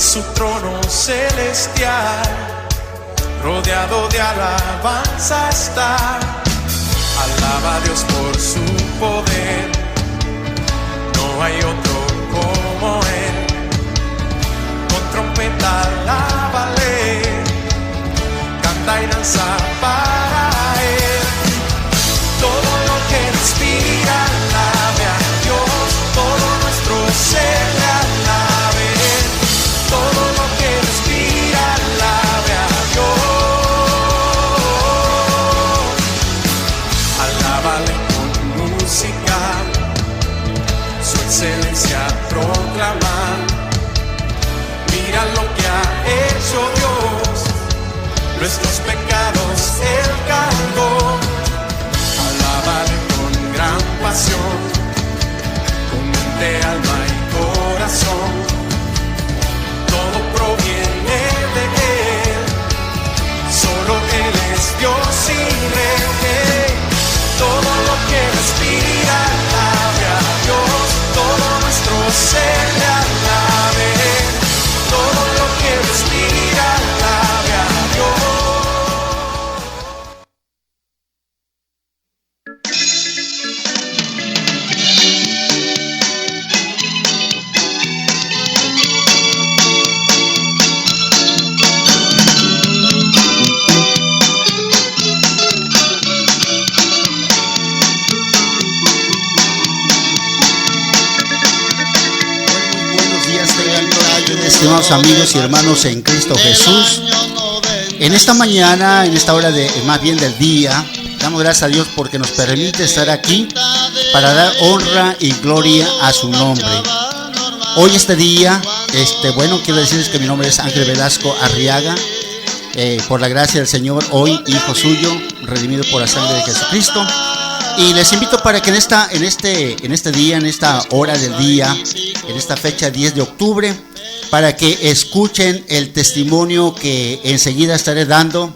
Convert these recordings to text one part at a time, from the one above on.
su trono celestial, rodeado de alabanza está. Alaba a Dios por su poder, no hay otro como Él. Con trompeta alábale, canta y danza para Él. Todo lo que respira alabe a Dios, todo nuestro ser le alabe. Todo lo que respira alabe a Dios. Alábale con música, su excelencia proclamar. Mira lo que ha hecho Dios, nuestros pecados Él cargó. Alábale con gran pasión, con mente, alma y corazón. Todo proviene de Él, solo Él es Dios y Rey. Todo lo que respira alabe a Dios, todo nuestro ser le alabe. Todo lo que respira alabe a Dios. Estimados amigos y hermanos en Cristo Jesús, en esta mañana, en esta hora más bien del día, damos gracias a Dios porque nos permite estar aquí para dar honra y gloria a su nombre. Hoy este día, quiero decirles que mi nombre es Ángel Velasco Arriaga, por la gracia del Señor, hoy hijo suyo, redimido por la sangre de Jesucristo. Y les invito para que en este día, en esta hora del día, en esta fecha 10 de octubre, para que escuchen el testimonio que enseguida estaré dando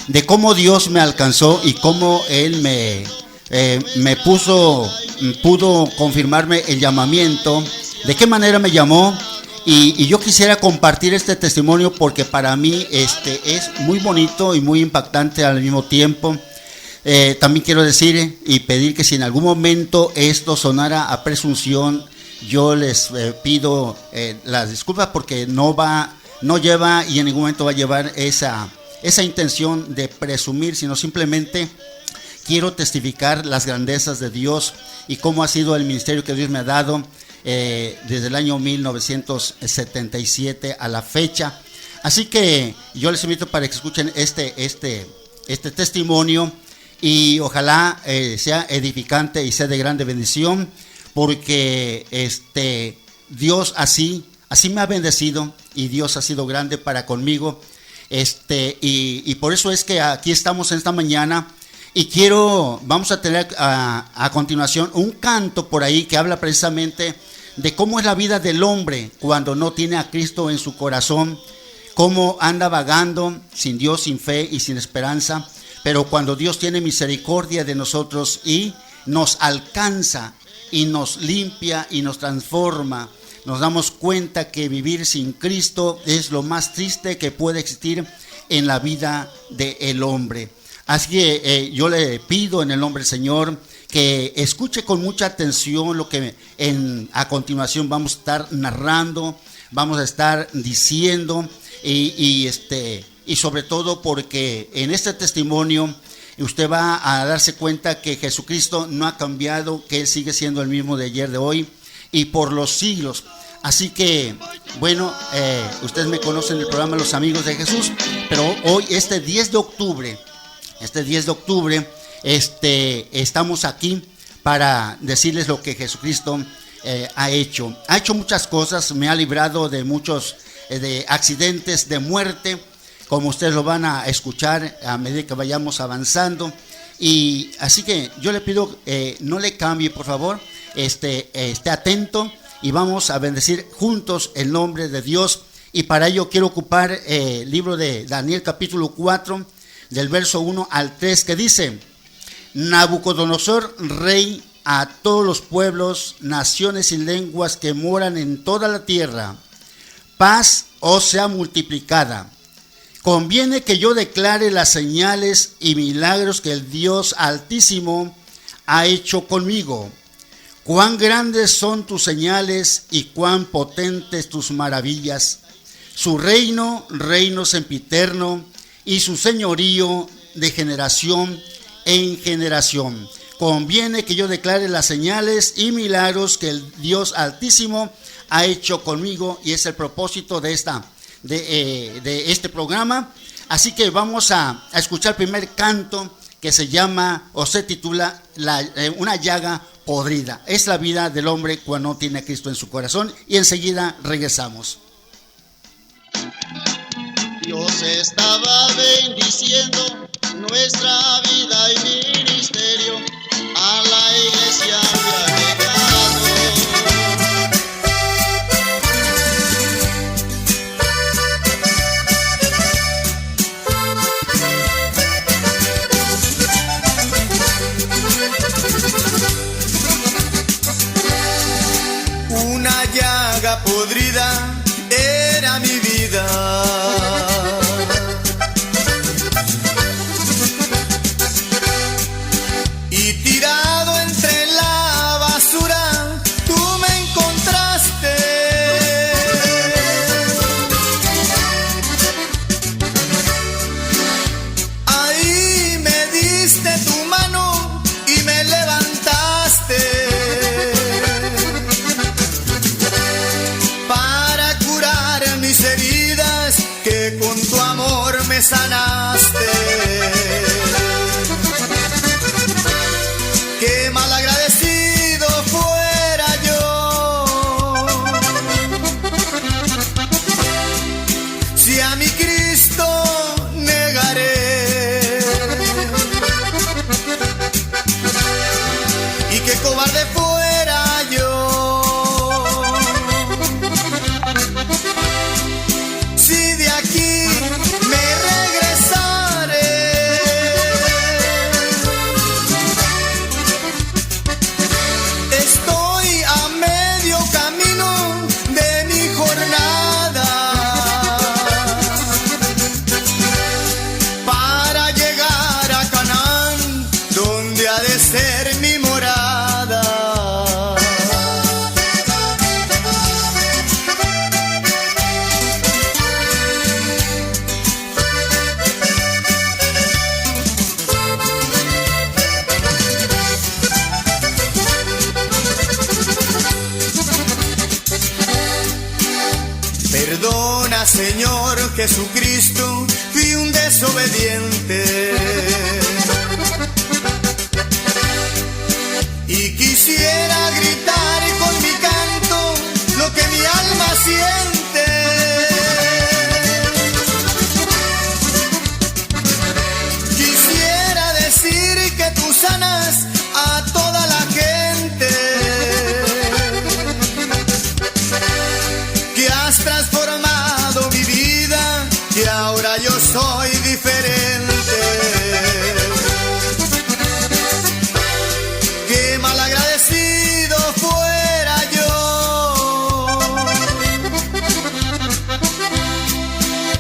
de cómo Dios me alcanzó y cómo Él pudo confirmarme el llamamiento, de qué manera me llamó. Y yo quisiera compartir este testimonio porque para mí es muy bonito y muy impactante al mismo tiempo. También quiero decir y pedir que si en algún momento esto sonara a presunción, yo les pido las disculpas porque no lleva y en ningún momento va a llevar esa intención de presumir, sino simplemente quiero testificar las grandezas de Dios y cómo ha sido el ministerio que Dios me ha dado desde el año 1977 a la fecha. Así que yo les invito para que escuchen este testimonio y ojalá sea edificante y sea de grande bendición. Porque Dios así me ha bendecido y Dios ha sido grande para conmigo. Y por eso es que aquí estamos en esta mañana y vamos a tener a continuación un canto por ahí que habla precisamente de cómo es la vida del hombre cuando no tiene a Cristo en su corazón, cómo anda vagando sin Dios, sin fe y sin esperanza, pero cuando Dios tiene misericordia de nosotros y nos alcanza y nos limpia y nos transforma, nos damos cuenta que vivir sin Cristo es lo más triste que puede existir en la vida del hombre. Así que yo le pido en el nombre del Señor que escuche con mucha atención lo que a continuación vamos a estar narrando, vamos a estar diciendo y sobre todo porque en este testimonio usted va a darse cuenta que Jesucristo no ha cambiado, que Él sigue siendo el mismo de ayer, de hoy y por los siglos. Así que, bueno, ustedes me conocen el programa Los Amigos de Jesús, pero hoy, este 10 de octubre, estamos aquí para decirles lo que Jesucristo ha hecho. Ha hecho muchas cosas, me ha librado de muchos de accidentes, de muerte, como ustedes lo van a escuchar a medida que vayamos avanzando. Y así que yo le pido no le cambie, por favor, esté atento y vamos a bendecir juntos el nombre de Dios. Y para ello quiero ocupar el libro de Daniel capítulo 4 del verso 1 al 3 que dice: Nabucodonosor, rey, a todos los pueblos, naciones y lenguas que moran en toda la tierra, paz os sea multiplicada. Conviene que yo declare las señales y milagros que el Dios Altísimo ha hecho conmigo. Cuán grandes son tus señales y cuán potentes tus maravillas. Su reino sempiterno, y su señorío de generación en generación. Conviene que yo declare las señales y milagros que el Dios Altísimo ha hecho conmigo, y es el propósito de este programa. Así que vamos a escuchar el primer canto, que se llama o se titula Una llaga podrida. Es la vida del hombre cuando no tiene a Cristo en su corazón, y enseguida regresamos. Dios estaba bendiciendo nuestra vida y ministerio, a la iglesia había llegado. Una llaga podrida era mi vida. Y tirado entre la basura, tú me encontraste. Ahí me diste tu mano y me levantaste. Para curar mis heridas, que con tu amor me sanaste. Qué mal agradecido fuera yo, si a mi Cristo negaré. Y qué cobarde fuera yo, si de aquí me regresaré. Estoy a medio camino de mi jornada, para llegar a Canaán, donde ha de ser mi morada. Perdona, Señor Jesucristo, fui un desobediente. Y quisiera gritar con mi canto lo que mi alma siente. Quisiera decir que tú sanas a toda la gente, que has transformado mi vida, que ahora yo soy diferente. Qué mal agradecido fuera yo,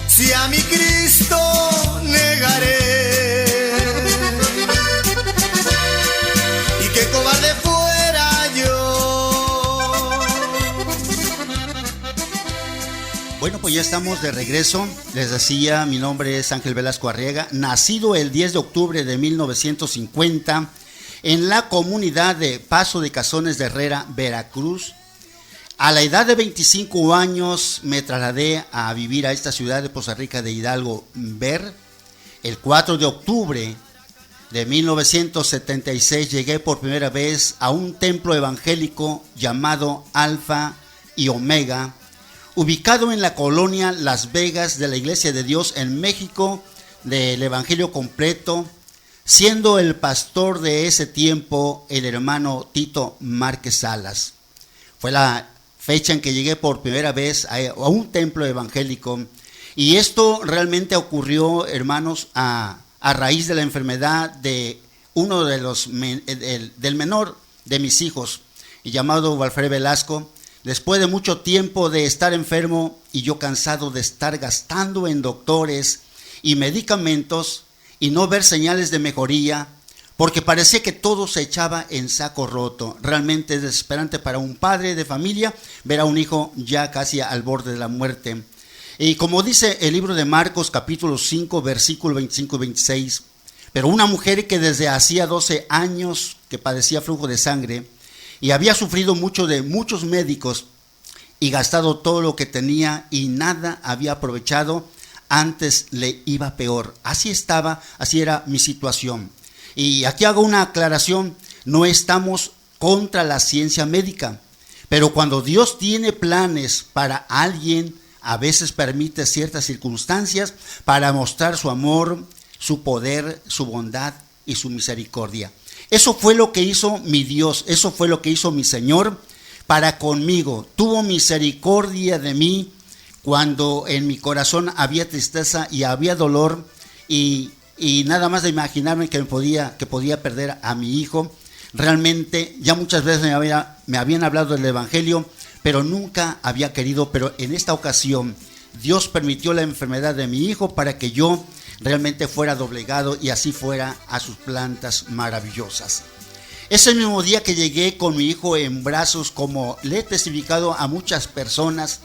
si a mi Cristo negaré. Y qué cobarde fuera yo. Bueno, pues ya estamos de regreso. Les decía, mi nombre es Ángel Velasco Arriaga, nacido el 10 de octubre de 1950 en la comunidad de Paso de Cazones de Herrera, Veracruz. A la edad de 25 años me trasladé a vivir a esta ciudad de Poza Rica de Hidalgo, Ver. El 4 de octubre de 1976 llegué por primera vez a un templo evangélico llamado Alfa y Omega, ubicado en la colonia Las Vegas de la Iglesia de Dios en México, del Evangelio Completo, siendo el pastor de ese tiempo el hermano Tito Márquez Salas. Fue la fecha en que llegué por primera vez a un templo evangélico, y esto realmente ocurrió, hermanos, a raíz de la enfermedad de uno de del menor de mis hijos, llamado Walfred Velasco. después de mucho tiempo de estar enfermo y yo cansado de estar gastando en doctores y medicamentos y no ver señales de mejoría, porque parecía que todo se echaba en saco roto. Realmente es desesperante para un padre de familia ver a un hijo ya casi al borde de la muerte. Y como dice el libro de Marcos capítulo 5 versículo 25 y 26, pero una mujer que desde hacía 12 años que padecía flujo de sangre y había sufrido mucho de muchos médicos y gastado todo lo que tenía y nada había aprovechado, antes le iba peor. Así estaba, así era mi situación. Y aquí hago una aclaración, no estamos contra la ciencia médica, pero cuando Dios tiene planes para alguien, a veces permite ciertas circunstancias para mostrar su amor, su poder, su bondad y su misericordia. Eso fue lo que hizo mi Dios, eso fue lo que hizo mi Señor para conmigo. Tuvo misericordia de mí cuando en mi corazón había tristeza y había dolor y nada más de imaginarme que podía perder a mi hijo. Realmente ya muchas veces me habían hablado del Evangelio, pero nunca había querido. Pero en esta ocasión Dios permitió la enfermedad de mi hijo para que yo realmente fuera doblegado y así fuera a sus plantas maravillosas. Ese mismo día que llegué con mi hijo en brazos, como le he testificado a muchas personas,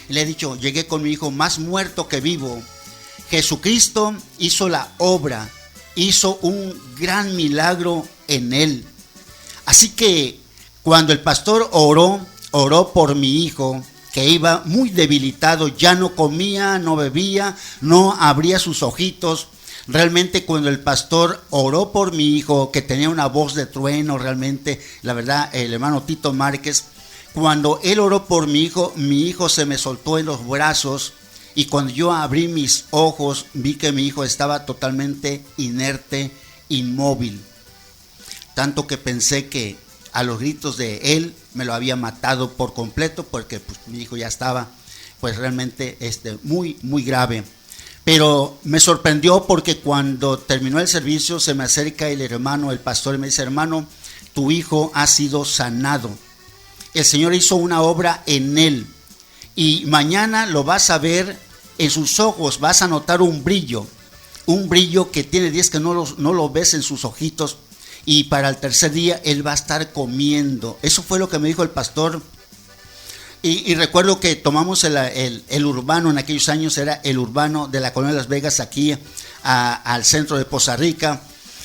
le he dicho, llegué con mi hijo más muerto que vivo. Jesucristo hizo la obra, hizo un gran milagro en él. Así que cuando el pastor oró por mi hijo, que iba muy debilitado, ya no comía, no bebía, no abría sus ojitos. Realmente cuando el pastor oró por mi hijo, que tenía una voz de trueno, realmente, la verdad, el hermano Tito Márquez, cuando él oró por mi hijo se me soltó en los brazos. Y cuando yo abrí mis ojos, vi que mi hijo estaba totalmente inerte, inmóvil. Tanto que pensé que a los gritos de él me lo había matado por completo, porque pues, mi hijo ya estaba pues realmente muy, muy grave. Pero me sorprendió porque cuando terminó el servicio se me acerca el hermano, el pastor, y me dice, hermano, tu hijo ha sido sanado. El Señor hizo una obra en él. Y mañana lo vas a ver en sus ojos, vas a notar un brillo que tiene días que no lo ves en sus ojitos, y para el tercer día él va a estar comiendo. Eso fue lo que me dijo el pastor. Y recuerdo que tomamos el urbano, en aquellos años era el urbano de la colonia de Las Vegas, aquí al centro de Poza Rica,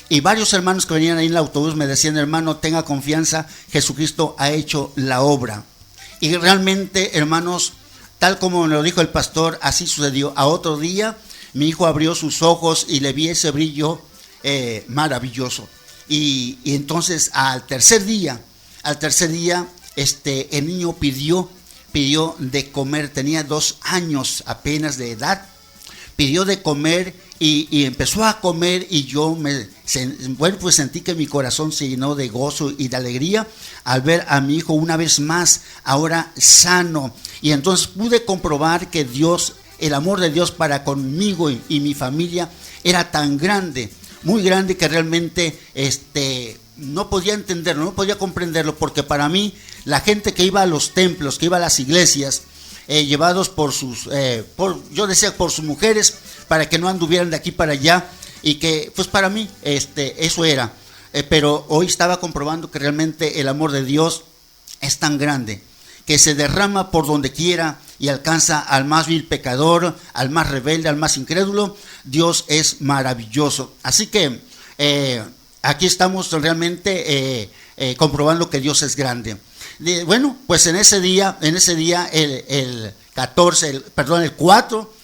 y varios hermanos que venían ahí en el autobús me decían, hermano, tenga confianza, Jesucristo ha hecho la obra. Y realmente, hermanos, tal como me lo dijo el pastor, así sucedió. A otro día, mi hijo abrió sus ojos y le vi ese brillo maravilloso. Y entonces, al tercer día, el niño pidió de comer. Tenía 2 años apenas de edad. Pidió de comer y empezó a comer, y yo pues sentí que mi corazón se llenó de gozo y de alegría al ver a mi hijo una vez más, ahora sano. Y entonces pude comprobar que Dios, el amor de Dios para conmigo y mi familia era tan grande, muy grande, que realmente no podía entenderlo, no podía comprenderlo, porque para mí la gente que iba a los templos, que iba a las iglesias, llevados por sus mujeres, para que no anduvieran de aquí para allá, y que pues para mí eso era, pero hoy estaba comprobando que realmente el amor de Dios es tan grande, que se derrama por donde quiera y alcanza al más vil pecador, al más rebelde, al más incrédulo. Dios es maravilloso. Así que aquí estamos realmente comprobando que Dios es grande. Bueno, pues en ese día el 4,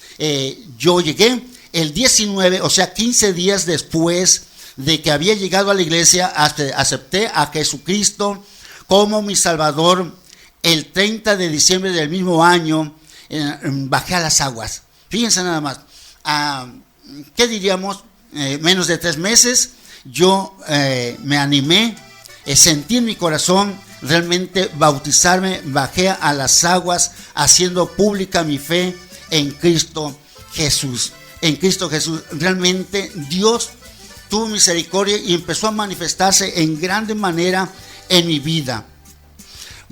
yo llegué. El 19, o sea 15 días después de que había llegado a la iglesia, acepté a Jesucristo como mi Salvador. El 30 de diciembre del mismo año bajé a las aguas. Fíjense nada más, ¿qué diríamos? Menos de 3 meses, yo me animé, sentí en mi corazón realmente bautizarme, bajé a las aguas haciendo pública mi fe en Cristo Jesús. En Cristo Jesús, realmente Dios tuvo misericordia y empezó a manifestarse en grande manera en mi vida.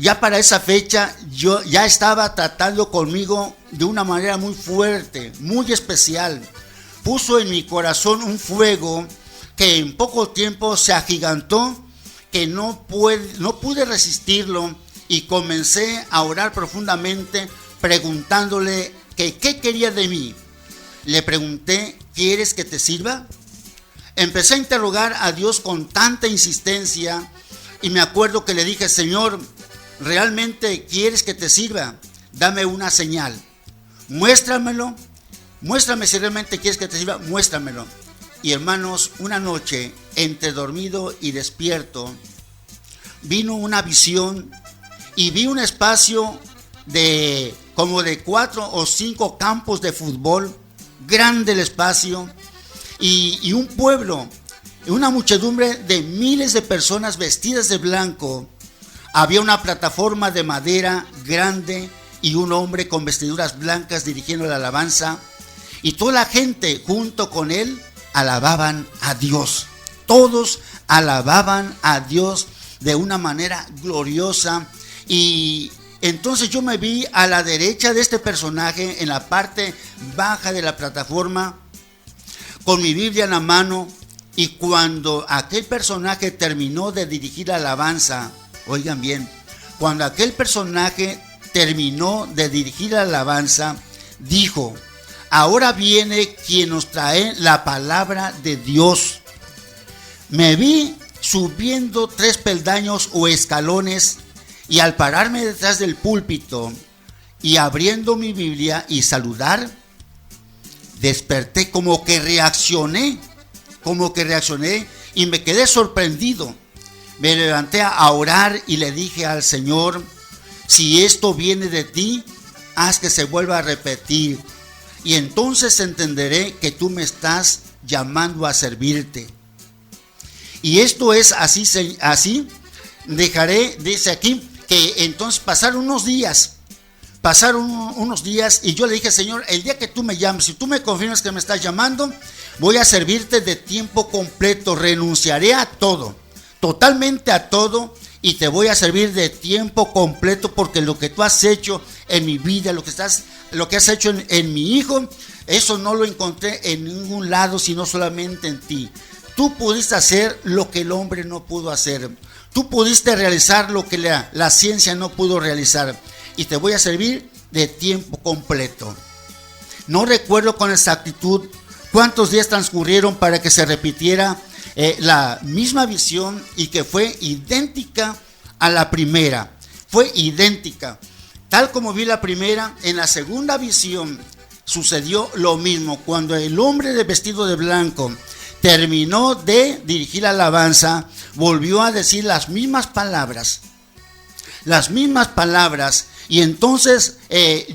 ya para esa fecha, yo ya estaba tratando conmigo de una manera muy fuerte, muy especial. Puso en mi corazón un fuego que en poco tiempo se agigantó, que no pude resistirlo, y comencé a orar profundamente preguntándole que qué quería de mí. Le pregunté: ¿quieres que te sirva? Empecé a interrogar a Dios con tanta insistencia, y me acuerdo que le dije: Señor, ¿realmente quieres que te sirva? Dame una señal, muéstramelo, muéstrame si realmente quieres que te sirva, muéstramelo. Y hermanos, una noche, entre dormido y despierto, vino una visión y vi un espacio de como de 4 o 5 campos de fútbol, grande el espacio, y un pueblo, una muchedumbre de miles de personas vestidas de blanco. Había una plataforma de madera grande y un hombre con vestiduras blancas dirigiendo la alabanza, y toda la gente junto con él alababan a Dios. Todos alababan a Dios de una manera gloriosa. Y entonces yo me vi a la derecha de este personaje, en la parte baja de la plataforma, con mi Biblia en la mano, y cuando aquel personaje terminó de dirigir la alabanza, oigan bien, cuando aquel personaje terminó de dirigir la alabanza, dijo: ahora viene quien nos trae la palabra de Dios. Me vi subiendo 3 peldaños o escalones, y al pararme detrás del púlpito y abriendo mi Biblia y saludar, desperté, como que reaccioné y me quedé sorprendido. Me levanté a orar y le dije al Señor: si esto viene de ti, haz que se vuelva a repetir, y entonces entenderé que tú me estás llamando a servirte. Y esto es así. Dejaré, dice aquí, que entonces pasaron unos días, y yo le dije: Señor, el día que tú me llames, si tú me confirmas que me estás llamando, voy a servirte de tiempo completo, renunciaré a todo, totalmente a todo, y te voy a servir de tiempo completo, porque lo que tú has hecho en mi vida, lo que has hecho en mi hijo, eso no lo encontré en ningún lado, sino solamente en ti. Tú pudiste hacer lo que el hombre no pudo hacer. Tú pudiste realizar lo que la ciencia no pudo realizar, y te voy a servir de tiempo completo. No recuerdo con exactitud cuántos días transcurrieron para que se repitiera la misma visión, y que fue idéntica a la primera. Fue idéntica. Tal como vi la primera, en la segunda visión sucedió lo mismo. Cuando el hombre de vestido de blanco terminó de dirigir la alabanza, volvió a decir las mismas palabras, y entonces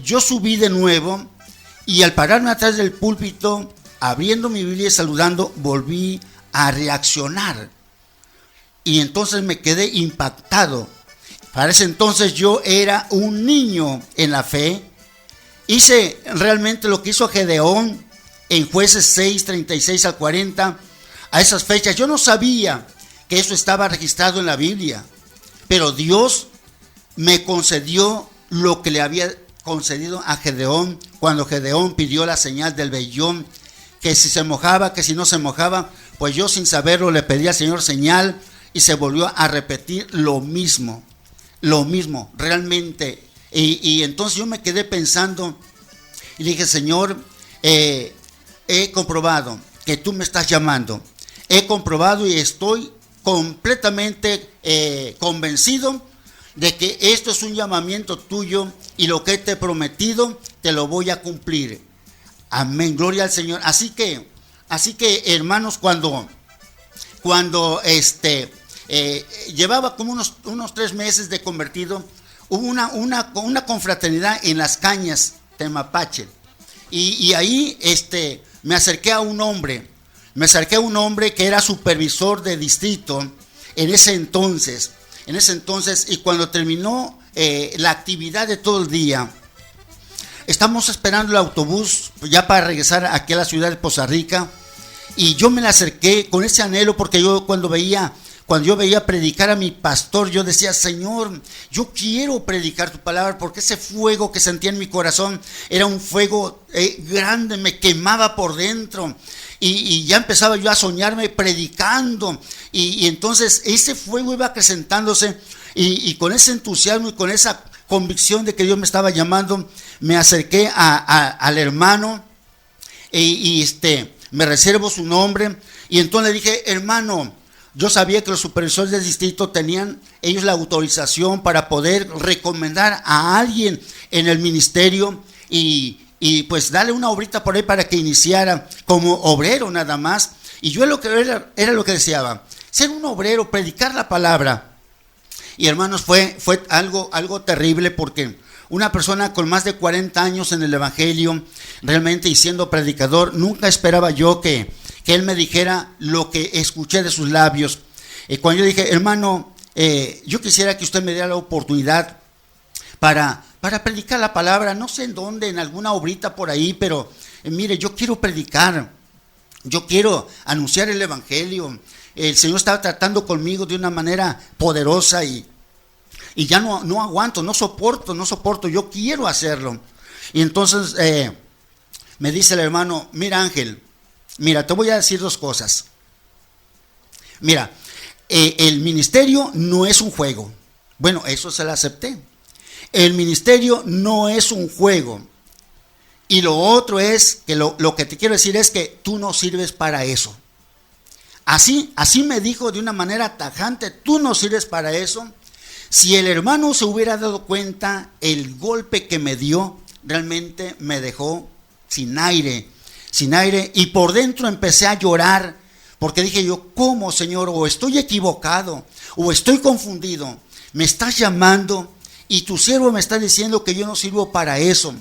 yo subí de nuevo, y al pararme atrás del púlpito, abriendo mi Biblia y saludando, volví a reaccionar, y entonces me quedé impactado. Para ese entonces yo era un niño en la fe. Hice realmente lo que hizo Gedeón en Jueces 6, 36 al 40, a esas fechas. Yo no sabía que eso estaba registrado en la Biblia, pero Dios me concedió lo que le había concedido a Gedeón, cuando Gedeón pidió la señal del vellón, que si se mojaba, que si no se mojaba. Pues yo, sin saberlo, le pedí al Señor señal, y se volvió a repetir lo mismo realmente. Y entonces yo me quedé pensando y dije: Señor, he comprobado que tú me estás llamando, he comprobado y estoy completamente convencido de que esto es un llamamiento tuyo, y lo que te he prometido te lo voy a cumplir. Amén, gloria al Señor. Así que hermanos, cuando llevaba como unos 3 meses de convertido, hubo una confraternidad en Las Cañas, Temapache, y ahí me acerqué a un hombre que era supervisor de distrito en ese entonces, y cuando terminó la actividad de todo el día, estamos esperando el autobús ya para regresar aquí a la ciudad de Poza Rica, y yo me le acerqué con ese anhelo, porque yo cuando veía cuando yo veía predicar a mi pastor, yo decía, Señor, yo quiero predicar tu palabra, porque ese fuego que sentía en mi corazón era un fuego grande, me quemaba por dentro. Y ya empezaba yo a soñarme predicando, y entonces ese fuego iba acrecentándose, y con ese entusiasmo y con esa convicción de que Dios me estaba llamando, me acerqué al hermano, me reservo su nombre, y entonces le dije, hermano, yo sabía que los supervisores del distrito tenían ellos la autorización para poder recomendar a alguien en el ministerio, y pues darle una obrita por ahí para que iniciara como obrero nada más. Y yo lo que era lo que deseaba, ser un obrero, predicar la palabra. Y hermanos, fue algo terrible, porque una persona con más de 40 años en el evangelio, realmente, y siendo predicador, nunca esperaba yo que él me dijera lo que escuché de sus labios. Cuando yo dije, hermano, yo quisiera que usted me diera la oportunidad para predicar la palabra, no sé en dónde, en alguna obrita por ahí, pero mire, yo quiero predicar, yo quiero anunciar el evangelio. El Señor estaba tratando conmigo de una manera poderosa, y ya no aguanto, no soporto, yo quiero hacerlo. Y entonces me dice el hermano, mira Ángel, mira, te voy a decir dos cosas. Mira, el ministerio no es un juego. Bueno, eso se lo acepté. El ministerio no es un juego. Y lo otro es que lo que te quiero decir es que tú no sirves para eso. Así me dijo de una manera tajante, tú no sirves para eso. Si el hermano se hubiera dado cuenta, el golpe que me dio realmente me dejó sin aire, y por dentro empecé a llorar, porque dije yo, ¿cómo, Señor? O estoy equivocado, o estoy confundido, me estás llamando y tu siervo me está diciendo que yo no sirvo para eso.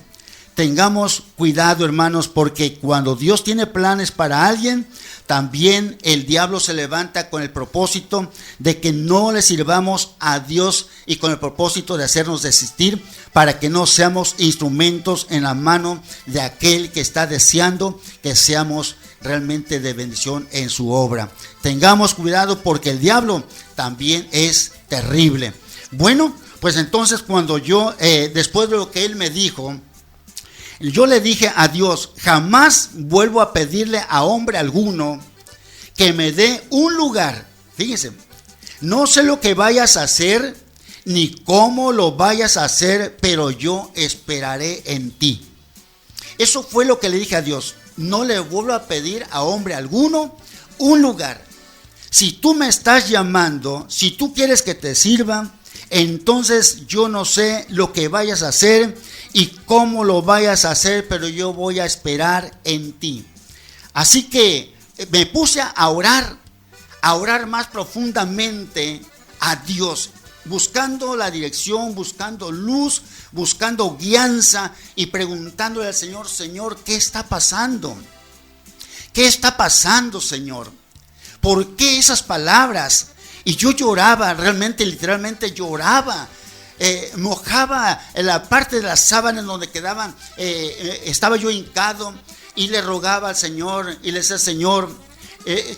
Tengamos cuidado, hermanos, porque cuando Dios tiene planes para alguien, también el diablo se levanta con el propósito de que no le sirvamos a Dios, y con el propósito de hacernos desistir, para que no seamos instrumentos en la mano de aquel que está deseando que seamos realmente de bendición en su obra. Tengamos cuidado, porque el diablo también es terrible. Bueno, pues entonces cuando yo, después de lo que él me dijo, yo le dije a Dios, jamás vuelvo a pedirle a hombre alguno que me dé un lugar. Fíjense, no sé lo que vayas a hacer, ni cómo lo vayas a hacer, pero yo esperaré en ti. Eso fue lo que le dije a Dios. No le vuelvo a pedir a hombre alguno un lugar. Si tú me estás llamando, si tú quieres que te sirva, entonces yo no sé lo que vayas a hacer y cómo lo vayas a hacer, pero yo voy a esperar en ti. Así que me puse a orar más profundamente a Dios, buscando la dirección, buscando luz, buscando guianza, y preguntándole al Señor, Señor, ¿qué está pasando? ¿Qué está pasando, Señor? ¿Por qué esas palabras? Y yo lloraba, realmente, literalmente lloraba. Mojaba la parte de las sábanas donde quedaban, estaba yo hincado, y le rogaba al Señor, y le decía, Señor,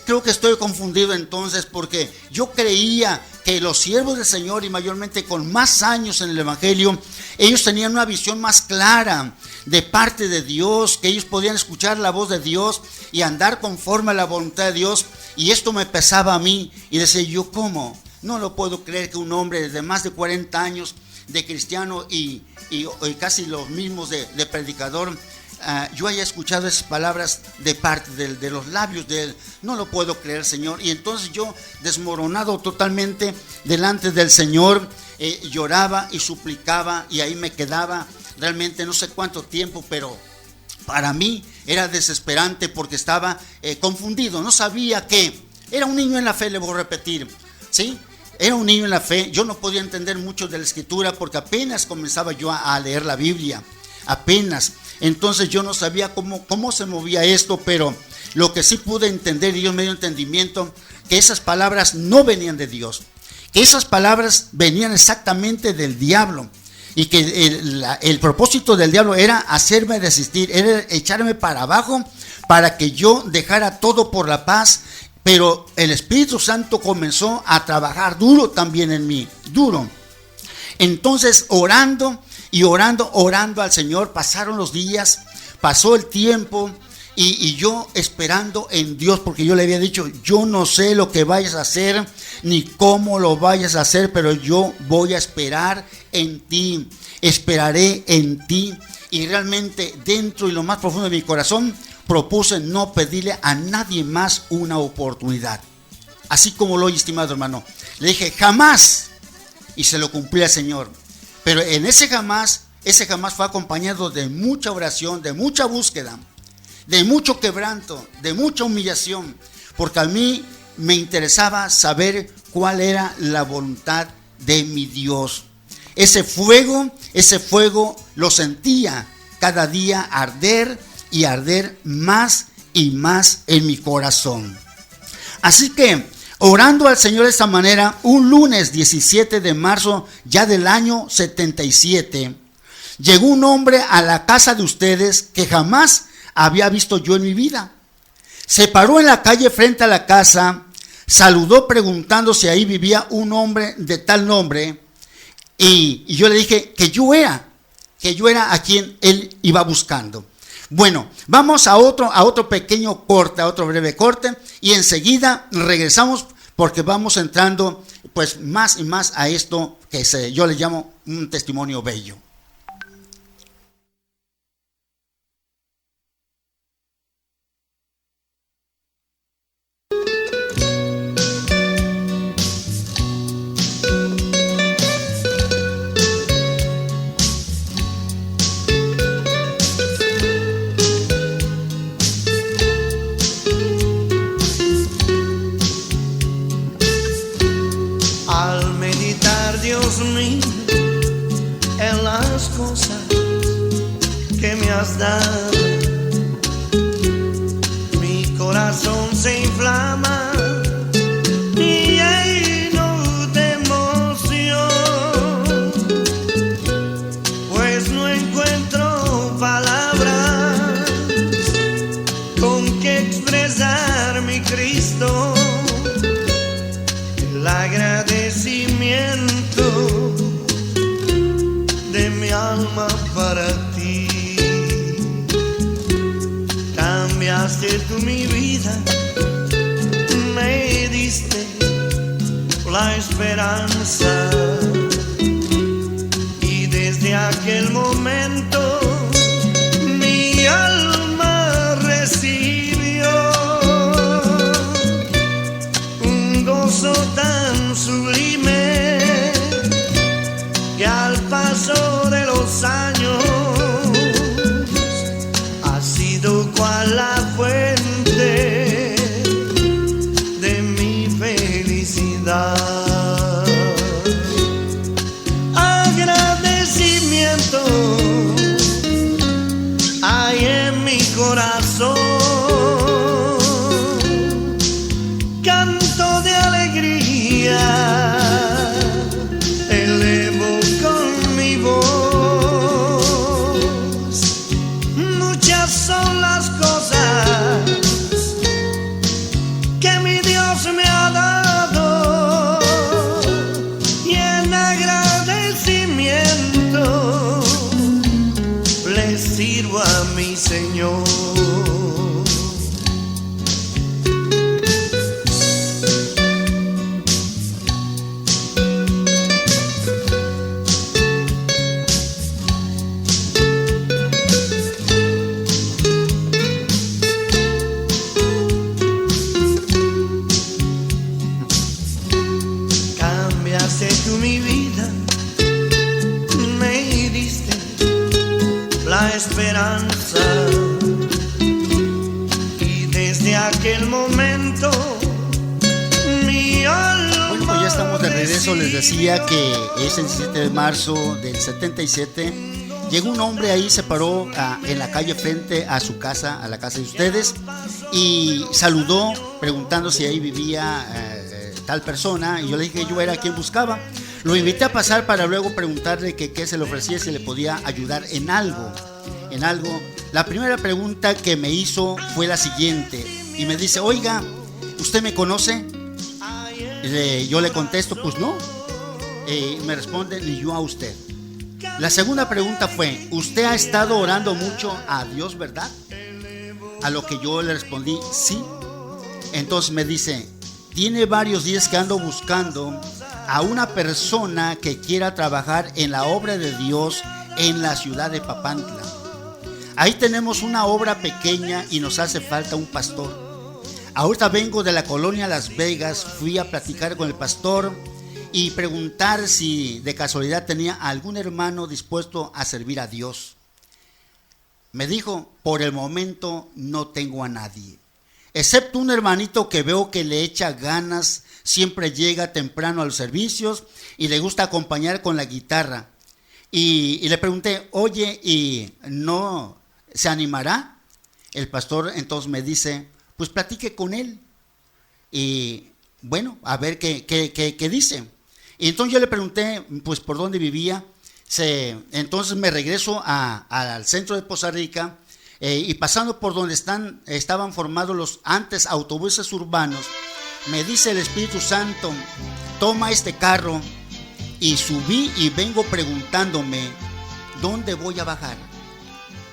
creo que estoy confundido entonces, porque yo creía que los siervos del Señor, y mayormente con más años en el evangelio, ellos tenían una visión más clara de parte de Dios, que ellos podían escuchar la voz de Dios y andar conforme a la voluntad de Dios. Y esto me pesaba a mí, y decía yo, ¿cómo? No lo puedo creer que un hombre de más de 40 años de cristiano y casi los mismos de predicador, yo haya escuchado esas palabras de parte de los labios de él. No lo puedo creer, Señor. Y entonces yo, desmoronado totalmente delante del Señor, lloraba y suplicaba, y ahí me quedaba realmente no sé cuánto tiempo, pero para mí era desesperante, porque estaba confundido, no sabía qué. Era un niño en la fe, le voy a repetir, ¿sí? Era un niño en la fe. Yo no podía entender mucho de la escritura, porque apenas comenzaba yo a leer la Biblia, apenas. Entonces yo no sabía cómo se movía esto, pero lo que sí pude entender, y Dios me dio entendimiento, que esas palabras no venían de Dios, que esas palabras venían exactamente del diablo, y que el propósito del diablo era hacerme desistir, era echarme para abajo, para que yo dejara todo por la paz, pero el Espíritu Santo comenzó a trabajar duro también en mí, duro. Entonces, orando al Señor, pasaron los días, pasó el tiempo, y yo esperando en Dios, porque yo le había dicho, yo no sé lo que vayas a hacer, ni cómo lo vayas a hacer, pero yo voy a esperar en ti, esperaré en ti. Y realmente dentro y lo más profundo de mi corazón propuse no pedirle a nadie más una oportunidad. Así como lo oye, estimado hermano. Le dije jamás, y se lo cumplí al Señor. Pero en ese jamás fue acompañado de mucha oración, de mucha búsqueda, de mucho quebranto, de mucha humillación, porque a mí me interesaba saber cuál era la voluntad de mi Dios. Ese fuego lo sentía cada día arder y arder más y más en mi corazón. Así que, orando al Señor de esta manera, un lunes 17 de marzo ya del año 77, llegó un hombre a la casa de ustedes que jamás había visto yo en mi vida. Se paró en la calle frente a la casa, saludó preguntando si ahí vivía un hombre de tal nombre, y yo le dije que yo era a quien él iba buscando. Bueno, vamos a otro pequeño corte, a otro breve corte, y enseguida regresamos porque vamos entrando pues más y más a esto que yo le llamo un testimonio bello. Al meditar, Dios mío, en las cosas que me has dado, mi corazón se inflama y lleno de emoción, pues no encuentro palabras con que expresar mi Cristo, el agradecimiento de mi alma para ti. Cambiaste tú mi vida, me diste la esperanza, y desde aquel momento mi alma recibió un gozo tan sublime que al paso de los años ha sido cual la fuente de mi felicidad. Agradecimiento hay en mi corazón, canto de alegría elevo con mi voz. Muchas son las cosas que mi Dios me ha dado, y en agradecimiento le sirvo a mi Señor. Cambiaste tú mi vida, me diste la esperanza, y desde aquel momento mi alma. Bueno, pues ya estamos de regreso. Les decía que ese 17 de marzo del 77 llegó un hombre ahí, se paró en la calle frente a su casa, a la casa de ustedes, y saludó preguntando si ahí vivía tal persona, y yo le dije que yo era quien buscaba. Lo invité a pasar para luego preguntarle que qué se le ofrecía, si le podía ayudar en algo. La primera pregunta que me hizo fue la siguiente, y me dice: oiga, ¿usted me conoce? Yo le contesto, pues no. Me responde, ni yo a usted. La segunda pregunta fue, ¿usted ha estado orando mucho a Dios, verdad? A lo que yo le respondí, sí. Entonces me dice, tiene varios días que ando buscando a una persona que quiera trabajar en la obra de Dios en la ciudad de Papantla. Ahí tenemos una obra pequeña y nos hace falta un pastor. Ahorita vengo de la colonia Las Vegas, fui a platicar con el pastor y preguntar si de casualidad tenía algún hermano dispuesto a servir a Dios. Me dijo, por el momento no tengo a nadie, excepto un hermanito que veo que le echa ganas, siempre llega temprano a los servicios y le gusta acompañar con la guitarra. Y le pregunté, oye, ¿y no se animará? El pastor entonces me dice, pues platique con él y bueno, a ver qué dice. Y entonces yo le pregunté pues por dónde vivía. Entonces me regreso al centro de Poza Rica y pasando por donde estaban formados los antes autobuses urbanos, me dice el Espíritu Santo, toma este carro, y subí y vengo preguntándome dónde voy a bajar.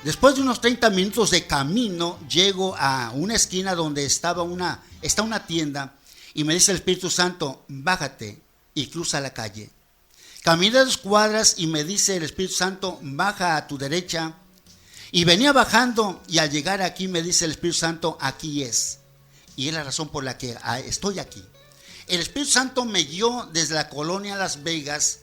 Después de unos 30 minutos de camino, llego a una esquina donde está una tienda y me dice el Espíritu Santo, bájate y cruza la calle. Caminé 2 cuadras y me dice el Espíritu Santo, baja a tu derecha. Y venía bajando y al llegar aquí me dice el Espíritu Santo, aquí es. Y es la razón por la que estoy aquí. El Espíritu Santo me guió desde la colonia Las Vegas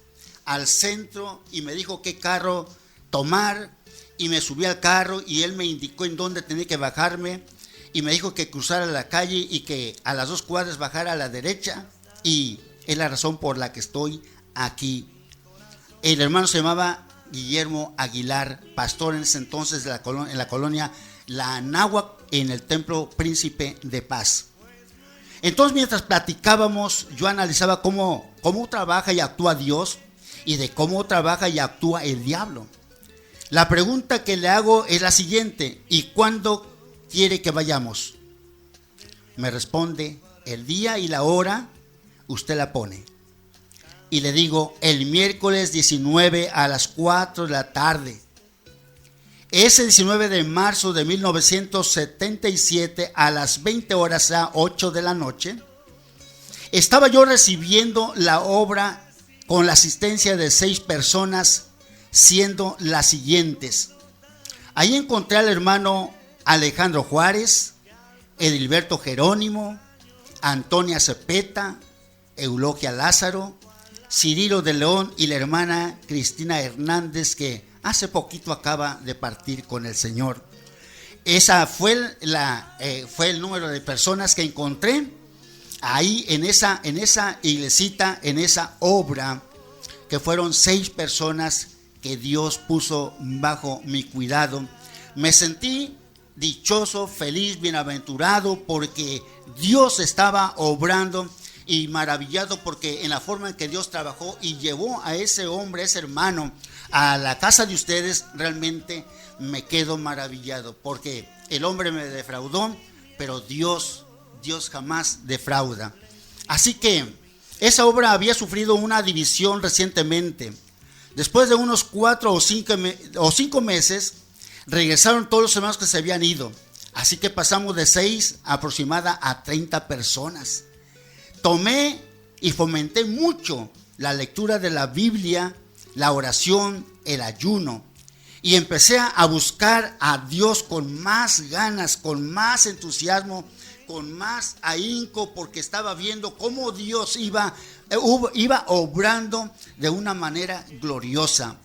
al centro y me dijo qué carro tomar. Y me subí al carro y él me indicó en dónde tenía que bajarme y me dijo que cruzara la calle y que a las 2 cuadras bajara a la derecha, y es la razón por la que estoy aquí. El hermano se llamaba Guillermo Aguilar, pastor en ese entonces en la colonia La Anáhuac, en el Templo Príncipe de Paz. Entonces mientras platicábamos yo analizaba cómo trabaja y actúa Dios y de cómo trabaja y actúa el diablo. La pregunta que le hago es la siguiente: ¿y cuándo quiere que vayamos? Me responde, el día y la hora usted la pone. Y le digo, el miércoles 19 a las 4 de la tarde. Ese 19 de marzo de 1977 a las 20 horas, a 8 de la noche, estaba yo recibiendo la obra con la asistencia de 6 personas, siendo las siguientes. Ahí encontré al hermano Alejandro Juárez, Edilberto Jerónimo, Antonia Cepeta, Eulogia Lázaro, Cirilo de León y la hermana Cristina Hernández, que hace poquito acaba de partir con el Señor. Esa fue el número de personas que encontré ahí en esa iglesita, en esa obra, que fueron 6 personas que Dios puso bajo mi cuidado. Me sentí dichoso, feliz, bienaventurado, porque Dios estaba obrando, y maravillado porque en la forma en que Dios trabajó y llevó a ese hombre, a ese hermano, a la casa de ustedes. Realmente me quedo maravillado, porque el hombre me defraudó, pero Dios jamás defrauda. Así que esa obra había sufrido una división recientemente. Después de unos 4 o 5 meses, regresaron todos los hermanos que se habían ido. Así que pasamos de 6 aproximada a 30 personas. Tomé y fomenté mucho la lectura de la Biblia, la oración, el ayuno. Y empecé a buscar a Dios con más ganas, con más entusiasmo, con más ahínco, porque estaba viendo cómo Dios iba obrando de una manera gloriosa.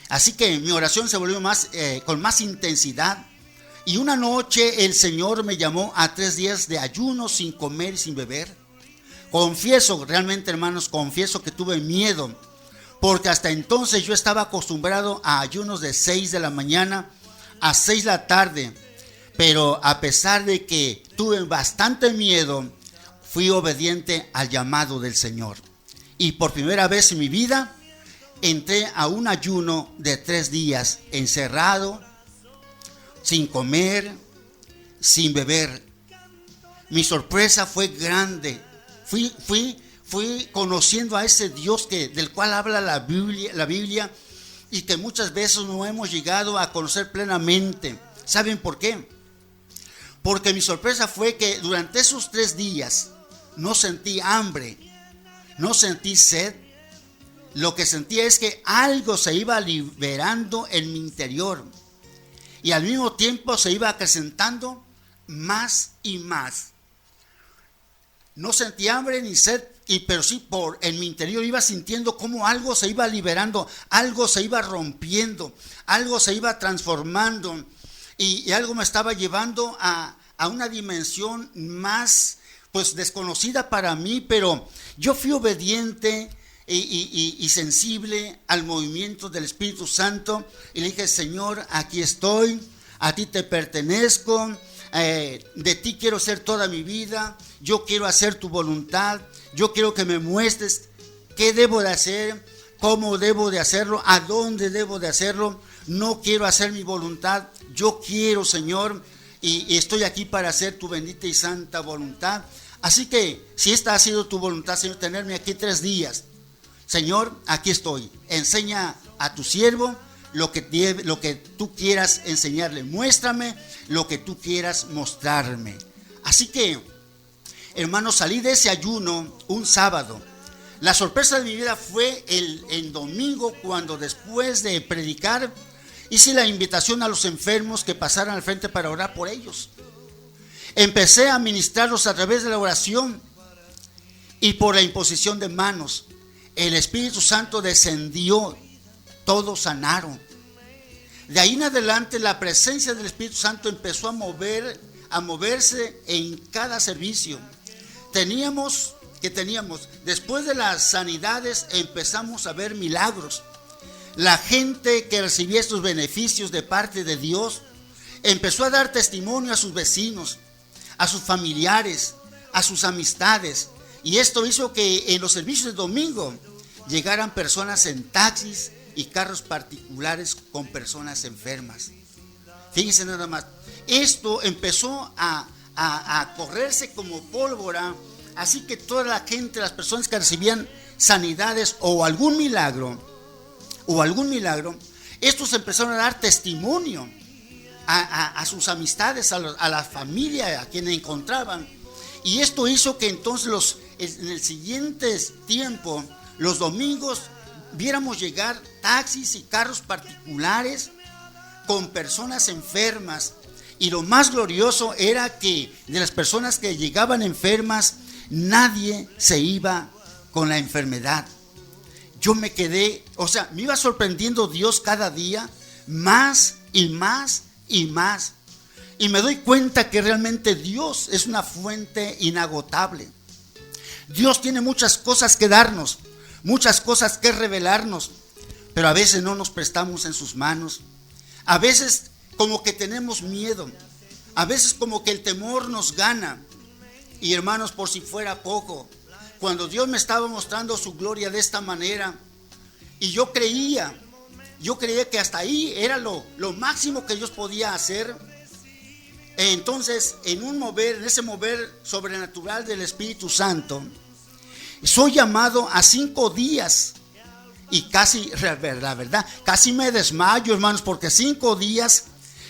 Así que mi oración se volvió con más intensidad. Y una noche el Señor me llamó a 3 días de ayuno, sin comer y sin beber. Confieso, realmente hermanos, confieso que tuve miedo, porque hasta entonces yo estaba acostumbrado a ayunos de 6 de la mañana a 6 de la tarde. Pero a pesar de que tuve bastante miedo, fui obediente al llamado del Señor. Y por primera vez en mi vida, entré a un ayuno de 3 días, encerrado, sin comer, sin beber. mi sorpresa fue grande. Fui conociendo a ese Dios del cual habla la Biblia y que muchas veces no hemos llegado a conocer plenamente. ¿Saben por qué? Porque mi sorpresa fue que durante esos 3 días no sentí hambre, no sentí sed. Lo que sentía es que algo se iba liberando en mi interior y al mismo tiempo se iba acrecentando más y más. No sentí hambre ni sed, pero sí en mi interior iba sintiendo cómo algo se iba liberando, algo se iba rompiendo, algo se iba transformando y algo me estaba llevando a una dimensión más pues desconocida para mí, pero yo fui obediente y sensible al movimiento del Espíritu Santo y le dije: Señor, aquí estoy, a ti te pertenezco, de ti quiero ser toda mi vida, yo quiero hacer tu voluntad, yo quiero que me muestres qué debo de hacer, cómo debo de hacerlo, a dónde debo de hacerlo. No quiero hacer mi voluntad, yo quiero, Señor, y estoy aquí para hacer tu bendita y santa voluntad. Así que si esta ha sido tu voluntad, Señor, tenerme aquí 3 días, Señor, aquí estoy. Enseña a tu siervo lo que tú quieras enseñarle. Muéstrame lo que tú quieras mostrarme. Así que, hermanos, salí de ese ayuno un sábado. La sorpresa de mi vida fue el domingo, cuando después de predicar hice la invitación a los enfermos que pasaran al frente para orar por ellos. Empecé a ministrarlos a través de la oración y por la imposición de manos. El Espíritu Santo descendió, todos sanaron. De ahí en adelante la presencia del Espíritu Santo empezó a moverse en cada servicio. Teníamos, después de las sanidades empezamos a ver milagros. La gente que recibía estos beneficios de parte de Dios empezó a dar testimonio a sus vecinos, a sus familiares, a sus amistades. Y esto hizo que en los servicios de domingo llegaran personas en taxis y carros particulares con personas enfermas. Fíjense nada más. Esto empezó a correrse como pólvora. Así que toda la gente, las personas que recibían sanidades o algún milagro, estos empezaron a dar testimonio a sus amistades, a la familia a quienes encontraban. Y esto hizo que entonces en el siguiente tiempo, los domingos, viéramos llegar taxis y carros particulares con personas enfermas. Y lo más glorioso era que de las personas que llegaban enfermas, nadie se iba con la enfermedad. Yo me quedé, me iba sorprendiendo Dios cada día más y más y más. Y me doy cuenta que realmente Dios es una fuente inagotable. Dios tiene muchas cosas que darnos, muchas cosas que revelarnos, pero a veces no nos prestamos en sus manos. A veces como que tenemos miedo, a veces como que el temor nos gana. Y hermanos, por si fuera poco, cuando Dios me estaba mostrando su gloria de esta manera, y yo creía que hasta ahí era lo máximo que Dios podía hacer. Entonces, en ese mover sobrenatural del Espíritu Santo, soy llamado a 5 días. Y casi me desmayo, hermanos, porque 5 días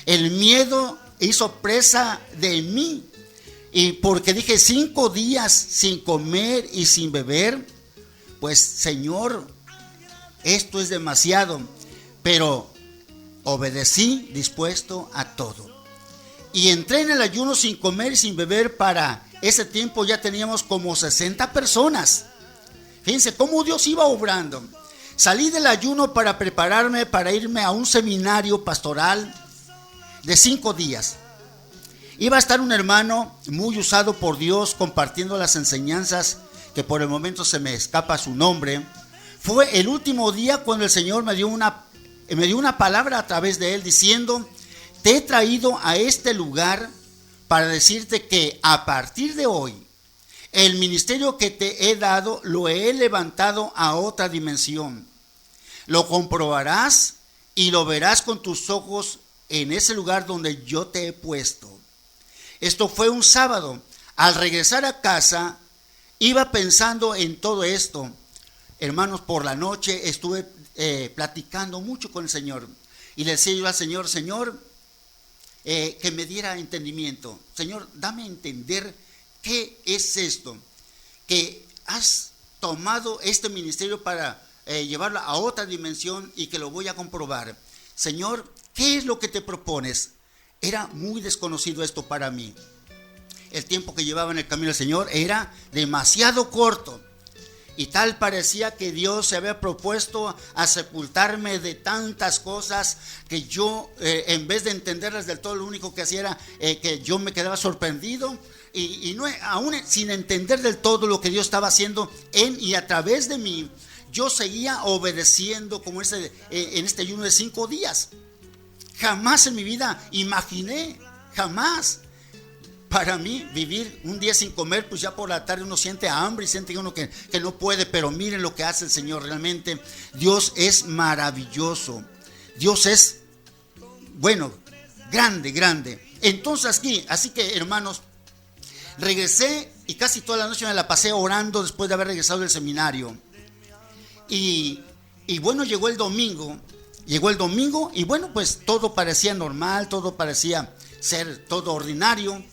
el miedo hizo presa de mí. Y porque dije 5 días sin comer y sin beber, pues Señor, esto es demasiado. Pero obedecí dispuesto a todo. Y entré en el ayuno sin comer y sin beber. Para ese tiempo ya teníamos como 60 personas. Fíjense cómo Dios iba obrando. Salí del ayuno para prepararme para irme a un seminario pastoral de 5 días. Iba a estar un hermano muy usado por Dios compartiendo las enseñanzas, que por el momento se me escapa su nombre. Fue el último día cuando el Señor me dio una palabra a través de él diciendo: te he traído a este lugar para decirte que a partir de hoy el ministerio que te he dado lo he levantado a otra dimensión. Lo comprobarás y lo verás con tus ojos en ese lugar donde yo te he puesto. Esto fue un sábado. al regresar a casa, iba pensando en todo esto. Hermanos, por la noche estuve platicando mucho con el Señor. Y le decía yo al Señor, Señor, que me diera entendimiento. Señor, dame a entender qué es esto. Que has tomado este ministerio para llevarlo a otra dimensión y que lo voy a comprobar. Señor, ¿qué es lo que te propones? Era muy desconocido esto para mí. El tiempo que llevaba en el camino del Señor era demasiado corto. Y tal parecía que Dios se había propuesto a sepultarme de tantas cosas que yo, en vez de entenderlas del todo, lo único que hacía era que yo me quedaba sorprendido y no, aún sin entender del todo lo que Dios estaba haciendo en y a través de mí, yo seguía obedeciendo como en este ayuno de 5 días. Jamás en mi vida imaginé, jamás. Para mí, vivir un día sin comer, pues ya por la tarde uno siente hambre y siente uno que no puede, pero miren lo que hace el Señor. Realmente Dios es maravilloso. Dios es, bueno, grande, grande. Entonces aquí, así que hermanos, regresé y casi toda la noche me la pasé orando después de haber regresado del seminario. Y bueno, llegó el domingo y bueno, pues todo parecía normal, todo parecía ser todo ordinario.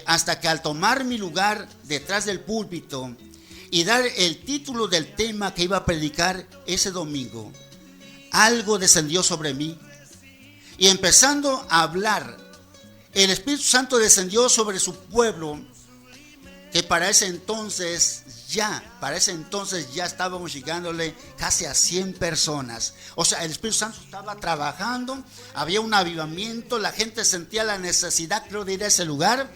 Hasta que al tomar mi lugar detrás del púlpito y dar el título del tema que iba a predicar ese domingo, algo descendió sobre mí y empezando a hablar, el Espíritu Santo descendió sobre su pueblo, que para ese entonces ya estábamos llegándole casi a 100 personas. O sea, el Espíritu Santo estaba trabajando, había un avivamiento, la gente sentía la necesidad, creo, de ir a ese lugar.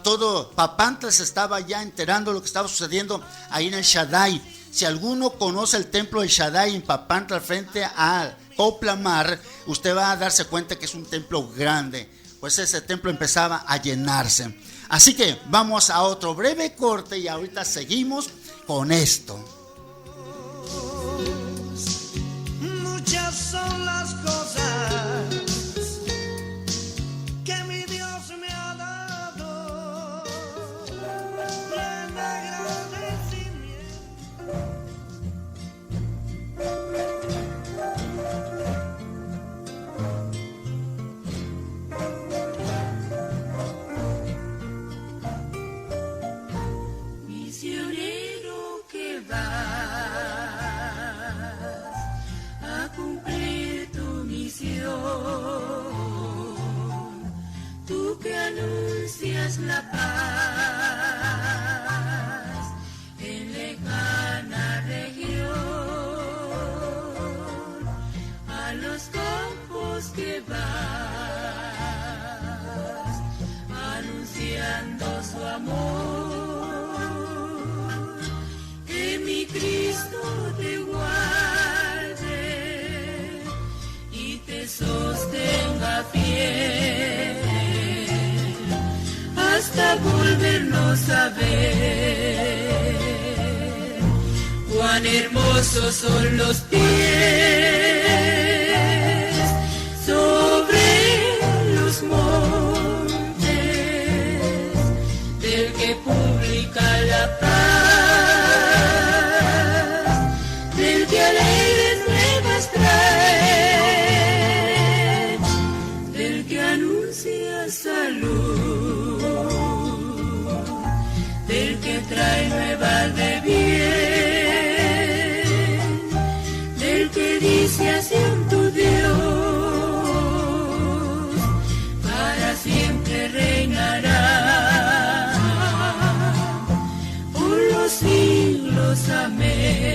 Todo Papantla se estaba ya enterando de lo que estaba sucediendo ahí en el Shaddai. Si alguno conoce el templo del Shaddai en Papantla, frente a Coplamar, usted va a darse cuenta que es un templo grande. Pues ese templo empezaba a llenarse. Así que vamos a otro breve corte y ahorita seguimos con esto. Muchas son las cosas que mi Dios me ha dado. En agradecimiento. Misionero que vas a cumplir tu misión, tú que anuncias la paz en lejana región, a los campos que vas anunciando su amor. Que mi Cristo te guarde y te sostenga fiel hasta volvernos a ver. Cuán hermosos son los pies sobre los montes del que publica la paz. Del que anuncia salud, del que trae nuevas de bien, del que dice así en tu Dios, para siempre reinará por los siglos. Amén.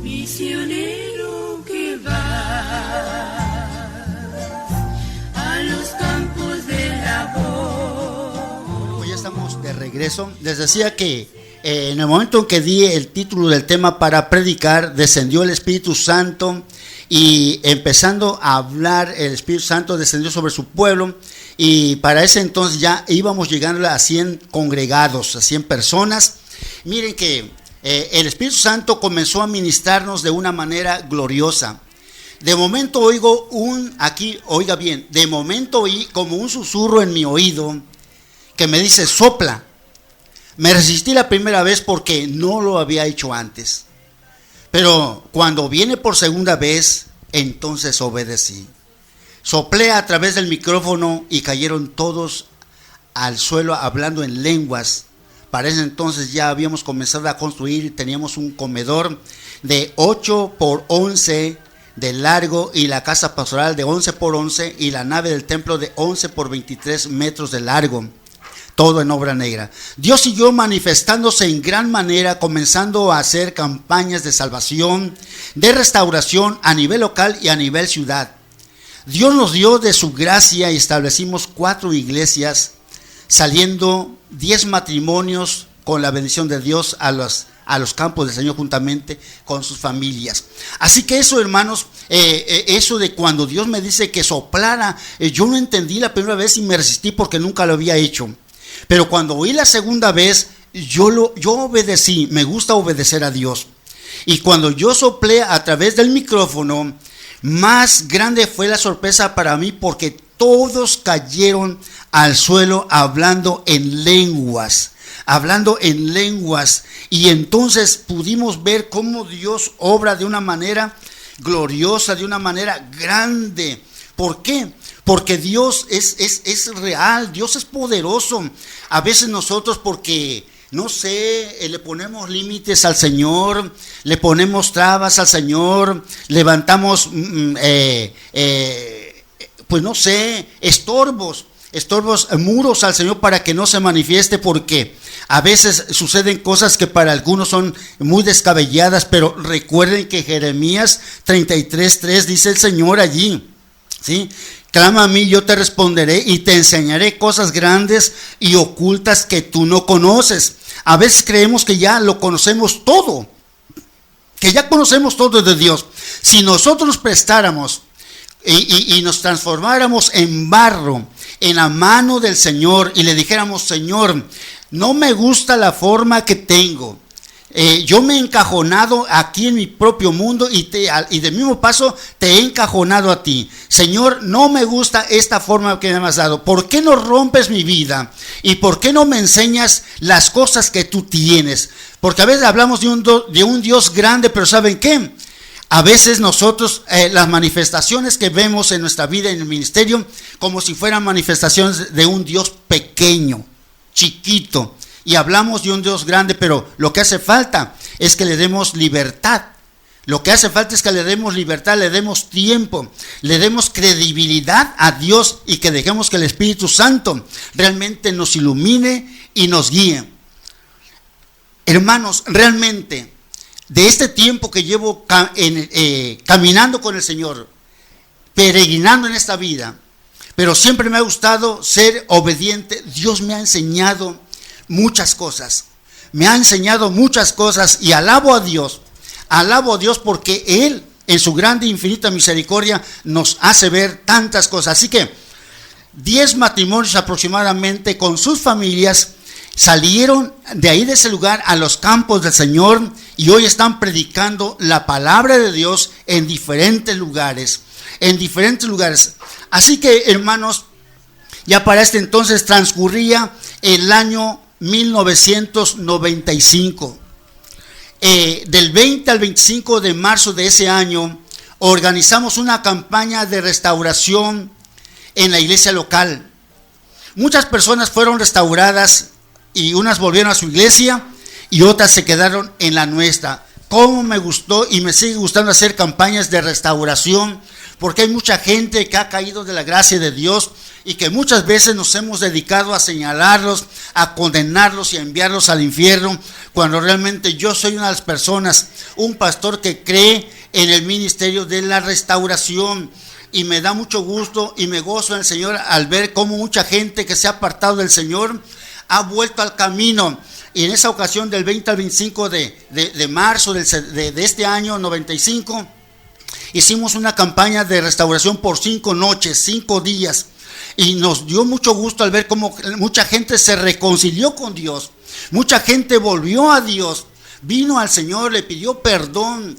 Misionero que vas a los campos de labor. Hoy ya estamos de regreso. Les decía que en el momento en que di el título del tema para predicar, descendió el Espíritu Santo y empezando a hablar, el Espíritu Santo descendió sobre su pueblo y para ese entonces ya íbamos llegando a 100 congregados, a 100 personas. Miren que el Espíritu Santo comenzó a ministrarnos de una manera gloriosa. De momento oigo oiga bien, de momento oí como un susurro en mi oído que me dice sopla. Me resistí la primera vez porque no lo había hecho antes. Pero cuando viene por segunda vez, entonces obedecí. Soplé a través del micrófono y cayeron todos al suelo hablando en lenguas. Para ese entonces ya habíamos comenzado a construir y teníamos un comedor de 8 por 11 de largo y la casa pastoral de 11 por 11 y la nave del templo de 11 por 23 metros de largo. Todo en obra negra. Dios siguió manifestándose en gran manera, comenzando a hacer campañas de salvación, de restauración a nivel local y a nivel ciudad. Dios nos dio de su gracia y establecimos 4 iglesias, saliendo 10 matrimonios con la bendición de Dios a los campos del Señor juntamente con sus familias. Así que eso, hermanos, eso de cuando Dios me dice que soplara, yo no entendí la primera vez y me resistí porque nunca lo había hecho. Pero cuando oí la segunda vez, yo obedecí. Me gusta obedecer a Dios. Y cuando yo soplé a través del micrófono, más grande fue la sorpresa para mí porque todos cayeron al suelo hablando en lenguas. Y entonces pudimos ver cómo Dios obra de una manera gloriosa, de una manera grande. ¿Por qué? Porque Dios es real, Dios es poderoso. A veces nosotros porque, no sé, le ponemos límites al Señor, le ponemos trabas al Señor, levantamos, pues no sé, estorbos, muros al Señor para que no se manifieste, porque a veces suceden cosas que para algunos son muy descabelladas, pero recuerden que Jeremías 33:3 dice el Señor allí, ¿sí? Clama a mí, yo te responderé y te enseñaré cosas grandes y ocultas que tú no conoces. A veces creemos que ya lo conocemos todo, que ya conocemos todo de Dios. Si nosotros nos prestáramos y nos transformáramos en barro en la mano del Señor y le dijéramos: Señor, no me gusta la forma que tengo, yo me he encajonado aquí en mi propio mundo y de mismo paso te he encajonado a ti. Señor, no me gusta esta forma que me has dado. ¿Por qué no rompes mi vida? ¿Y por qué no me enseñas las cosas que tú tienes? Porque a veces hablamos de un Dios grande, pero ¿saben qué? A veces nosotros las manifestaciones que vemos en nuestra vida en el ministerio como si fueran manifestaciones de un Dios pequeño, chiquito. Y hablamos de un Dios grande, pero lo que hace falta es que le demos libertad. Lo que hace falta es que le demos libertad, le demos tiempo, le demos credibilidad a Dios y que dejemos que el Espíritu Santo realmente nos ilumine y nos guíe. Hermanos, realmente, de este tiempo que llevo caminando con el Señor, peregrinando en esta vida, pero siempre me ha gustado ser obediente. Dios me ha enseñado muchas cosas, y alabo a Dios porque Él en su grande e infinita misericordia nos hace ver tantas cosas. Así que 10 matrimonios aproximadamente con sus familias salieron de ahí, de ese lugar, a los campos del Señor, y hoy están predicando la palabra de Dios en diferentes lugares. Así que, hermanos, ya para este entonces transcurría el año 1995. Del 20 al 25 de marzo de ese año organizamos una campaña de restauración en la iglesia local. Muchas personas fueron restauradas y unas volvieron a su iglesia y otras se quedaron en la nuestra. Cómo me gustó y me sigue gustando hacer campañas de restauración, porque hay mucha gente que ha caído de la gracia de Dios y que muchas veces nos hemos dedicado a señalarlos, a condenarlos y a enviarlos al infierno, cuando realmente yo soy una de las personas, un pastor que cree en el ministerio de la restauración, y me da mucho gusto y me gozo en el Señor al ver cómo mucha gente que se ha apartado del Señor ha vuelto al camino. Y en esa ocasión del 20 al 25 de marzo de este año 95, hicimos una campaña de restauración por 5 noches, 5 días. Y nos dio mucho gusto al ver cómo mucha gente se reconcilió con Dios. Mucha gente volvió a Dios, vino al Señor, le pidió perdón,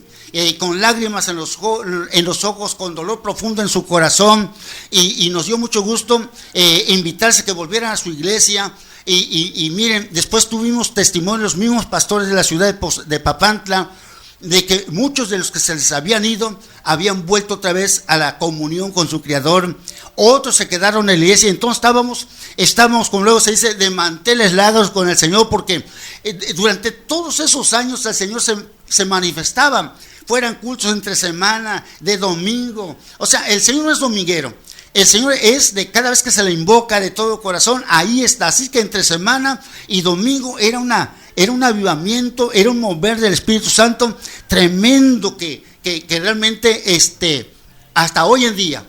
con lágrimas en los ojos, con dolor profundo en su corazón. Y nos dio mucho gusto invitarse que volvieran a su iglesia. Y miren, después tuvimos testimonios, los mismos pastores de la ciudad de Papantla, de que muchos de los que se les habían ido habían vuelto otra vez a la comunión con su Creador. Otros se quedaron en la iglesia. Entonces estábamos, como luego se dice, de manteles largos con el Señor, porque durante todos esos años el Señor se manifestaba, fueran cultos entre semana, de domingo. O sea, el Señor no es dominguero. El Señor es de cada vez que se le invoca de todo corazón, ahí está. Así que entre semana y domingo era un avivamiento, era un mover del Espíritu Santo tremendo que realmente hasta hoy en día.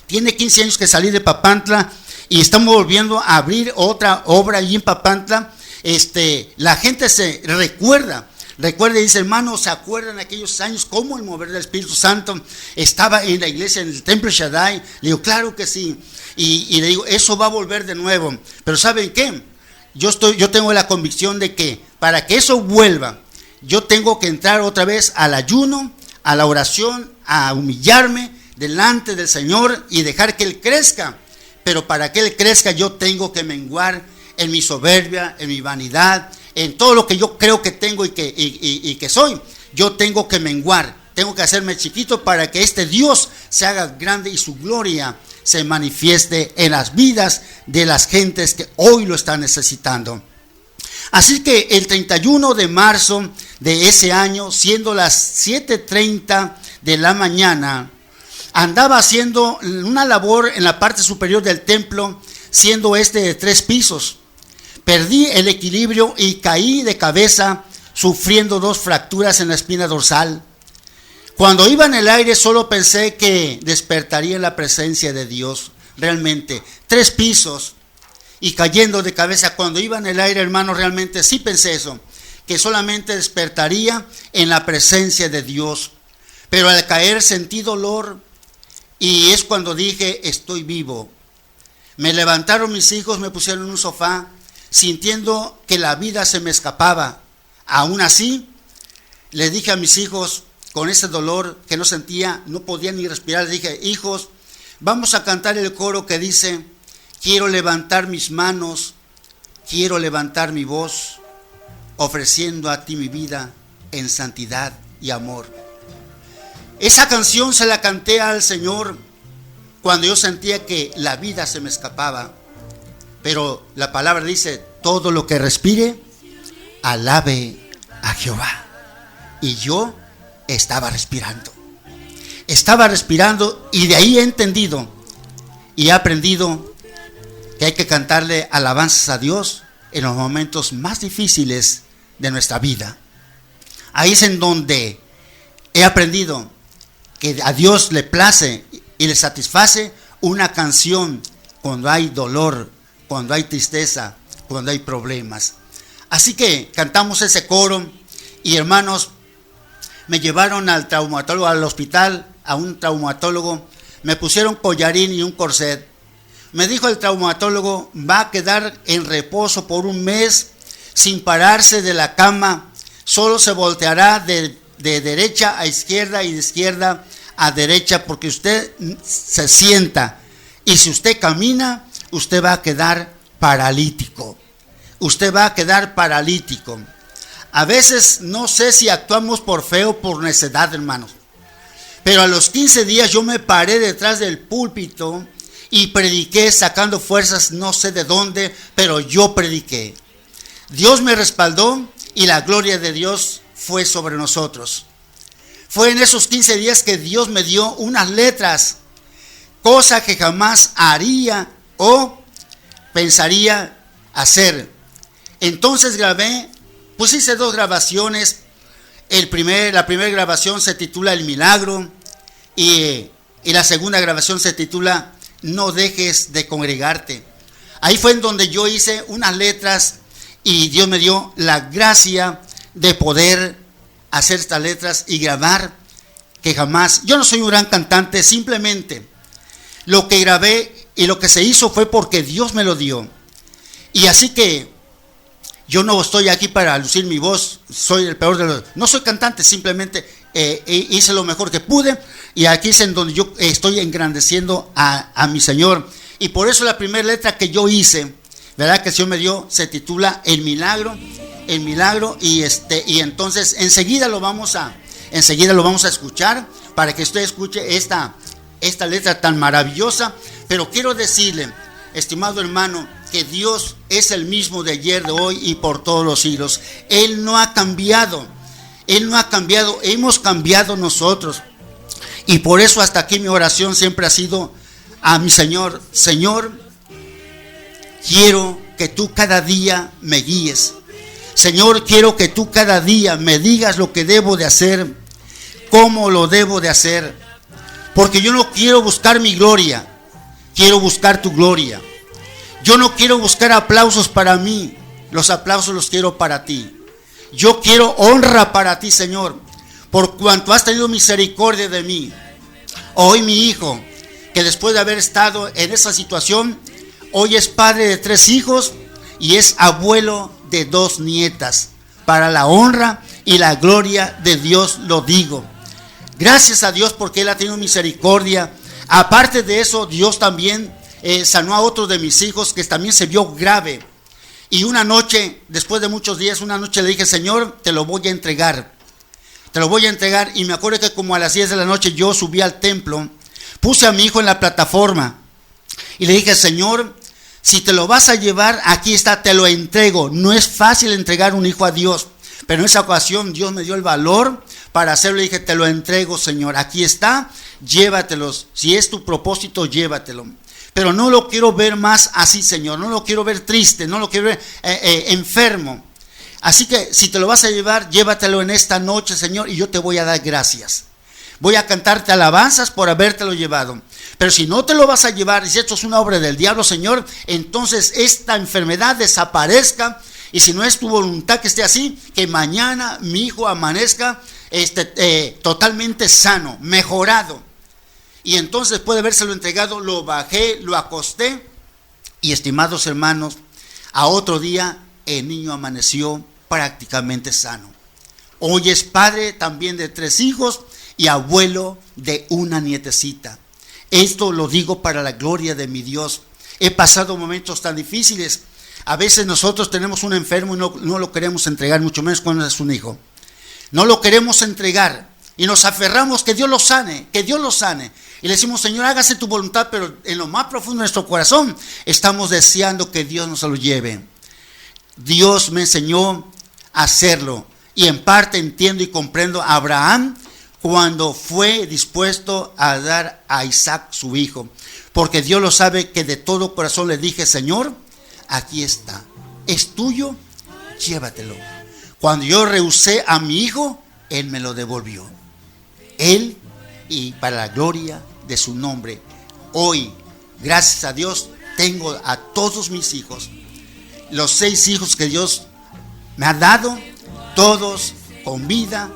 Tiene 15 años que salí de Papantla y estamos volviendo a abrir otra obra allí en Papantla. La gente se recuerda y dice, hermano, ¿se acuerdan aquellos años cómo el mover del Espíritu Santo estaba en la iglesia, en el templo Shaddai? Le digo, claro que sí. Y le digo, eso va a volver de nuevo. Pero ¿saben qué? Yo tengo la convicción de que para que eso vuelva, yo tengo que entrar otra vez al ayuno, a la oración, a humillarme delante del Señor y dejar que Él crezca. Pero para que Él crezca, yo tengo que menguar en mi soberbia, en mi vanidad, en todo lo que yo creo que tengo y que soy. Yo tengo que menguar, tengo que hacerme chiquito para que este Dios se haga grande y su gloria se manifieste en las vidas de las gentes que hoy lo están necesitando. Así que el 31 de marzo de ese año, siendo las 7:30 de la mañana, andaba haciendo una labor en la parte superior del templo, siendo de 3 pisos. Perdí el equilibrio y caí de cabeza, sufriendo 2 fracturas en la espina dorsal. Cuando iba en el aire solo pensé que despertaría en la presencia de Dios. Realmente, 3 pisos y cayendo de cabeza. Cuando iba en el aire, hermano, realmente sí pensé eso, que solamente despertaría en la presencia de Dios. Pero al caer sentí dolor y es cuando dije, estoy vivo. Me levantaron mis hijos, me pusieron en un sofá, sintiendo que la vida se me escapaba. Aún así, le dije a mis hijos, con ese dolor que no sentía, no podía ni respirar, les dije, hijos, vamos a cantar el coro que dice, quiero levantar mis manos, quiero levantar mi voz, ofreciendo a ti mi vida en santidad y amor. Esa canción se la canté al Señor cuando yo sentía que la vida se me escapaba. Pero la palabra dice, todo lo que respire, alabe a Jehová. Y yo estaba respirando y de ahí he entendido y he aprendido que hay que cantarle alabanzas a Dios en los momentos más difíciles de nuestra vida. Ahí es en donde he aprendido que a Dios le place y le satisface una canción cuando hay dolor, cuando hay tristeza, cuando hay problemas. Así que cantamos ese coro y hermanos, me llevaron al traumatólogo, al hospital, a un traumatólogo, me pusieron collarín y un corset. Me dijo el traumatólogo, va a quedar en reposo por 1 mes sin pararse de la cama, solo se volteará de derecha a izquierda y de izquierda a derecha porque usted se sienta y si usted camina, usted va a quedar paralítico. Usted va a quedar paralítico. A veces no sé si actuamos por fe o por necedad, hermanos. Pero a los 15 días yo me paré detrás del púlpito y prediqué sacando fuerzas no sé de dónde, pero yo prediqué. Dios me respaldó y la gloria de Dios fue sobre nosotros. Fue en esos 15 días que Dios me dio unas letras, cosa que jamás haría o pensaría hacer. Entonces hice 2 grabaciones. La primera grabación se titula El Milagro y la segunda grabación se titula No dejes de congregarte. Ahí fue en donde yo hice unas letras y Dios me dio la gracia de poder hacer estas letras y grabar, que jamás, yo no soy un gran cantante, simplemente lo que grabé y lo que se hizo fue porque Dios me lo dio. Y así que yo no estoy aquí para lucir mi voz, soy el peor de los, no soy cantante, simplemente hice lo mejor que pude, y aquí es en donde yo estoy engrandeciendo a mi Señor. Y por eso la primera letra que yo hice, ¿verdad?, que el Señor me dio, se titula El Milagro, y entonces enseguida lo vamos a escuchar, para que usted escuche esta letra tan maravillosa. Pero quiero decirle, estimado hermano, que Dios es el mismo de ayer, de hoy y por todos los siglos. Él no ha cambiado, hemos cambiado nosotros. Y por eso hasta aquí mi oración siempre ha sido a mi Señor: Señor, quiero que tú cada día me guíes. Señor, quiero que tú cada día me digas lo que debo de hacer, cómo lo debo de hacer. Porque yo no quiero buscar mi gloria, quiero buscar tu gloria. Yo no quiero buscar aplausos para mí, los aplausos los quiero para ti. Yo quiero honra para ti, Señor, por cuanto has tenido misericordia de mí. Hoy mi hijo, que después de haber estado en esa situación, hoy es padre de 3 hijos y es abuelo de 2 nietas. Para la honra y la gloria de Dios lo digo. Gracias a Dios porque Él ha tenido misericordia. Aparte de eso, Dios también sanó a otro de mis hijos que también se vio grave. Y una noche, después de muchos días, una noche le dije: Señor, te lo voy a entregar. Te lo voy a entregar. Y me acuerdo que como a las 10 de la noche yo subí al templo, puse a mi hijo en la plataforma y le dije: Señor, si te lo vas a llevar, aquí está, te lo entrego. No es fácil entregar un hijo a Dios, pero en esa ocasión Dios me dio el valor para hacerlo. Le dije: te lo entrego, Señor, aquí está, llévatelos. Si es tu propósito, llévatelo. Pero no lo quiero ver más así, Señor. No lo quiero ver triste, no lo quiero ver enfermo. Así que si te lo vas a llevar, llévatelo en esta noche, Señor, y yo te voy a dar gracias. Voy a cantarte alabanzas por habértelo llevado. Pero si no te lo vas a llevar, y si esto es una obra del diablo, Señor, entonces esta enfermedad desaparezca. Y si no es tu voluntad que esté así, que mañana mi hijo amanezca totalmente sano, mejorado. Y entonces, después de habérselo entregado, lo bajé, lo acosté. Y estimados hermanos, a otro día el niño amaneció prácticamente sano. Hoy es padre también de 3 hijos y abuelo de una nietecita. Esto lo digo para la gloria de mi Dios. He pasado momentos tan difíciles. A veces nosotros tenemos un enfermo y no lo queremos entregar, mucho menos cuando es un hijo. No lo queremos entregar y nos aferramos que Dios lo sane, que Dios lo sane. Y le decimos: Señor, hágase tu voluntad, pero en lo más profundo de nuestro corazón estamos deseando que Dios nos lo lleve. Dios me enseñó a hacerlo, y en parte entiendo y comprendo a Abraham cuando fue dispuesto a dar a Isaac su hijo, porque Dios lo sabe, que de todo corazón le dije: Señor, aquí está, es tuyo, llévatelo. Cuando yo rehusé a mi hijo, Él me lo devolvió. Él, y para la gloria de su nombre, hoy, gracias a Dios, tengo a todos mis hijos, los 6 hijos que Dios me ha dado, todos con vida,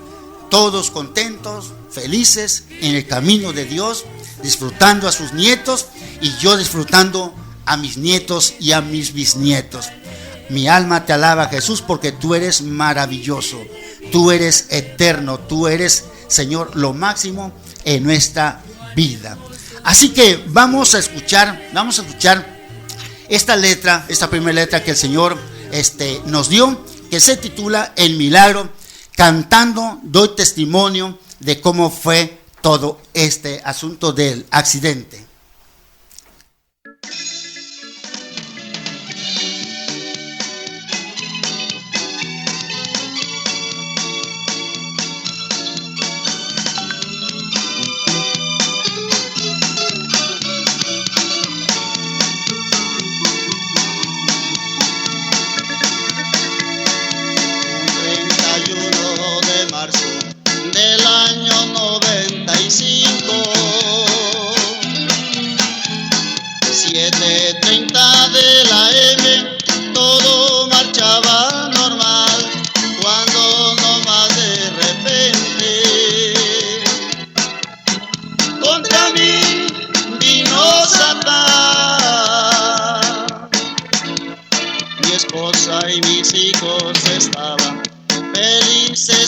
todos contentos, felices, en el camino de Dios, disfrutando a sus nietos, y yo disfrutando a mis nietos y a mis bisnietos. Mi alma te alaba, Jesús, porque tú eres maravilloso, tú eres eterno, tú eres, Señor, lo máximo en nuestra vida. Así que vamos a escuchar esta letra, esta primera letra que el Señor nos dio, que se titula El Milagro. Cantando doy testimonio de cómo fue todo este asunto del accidente. Del año 95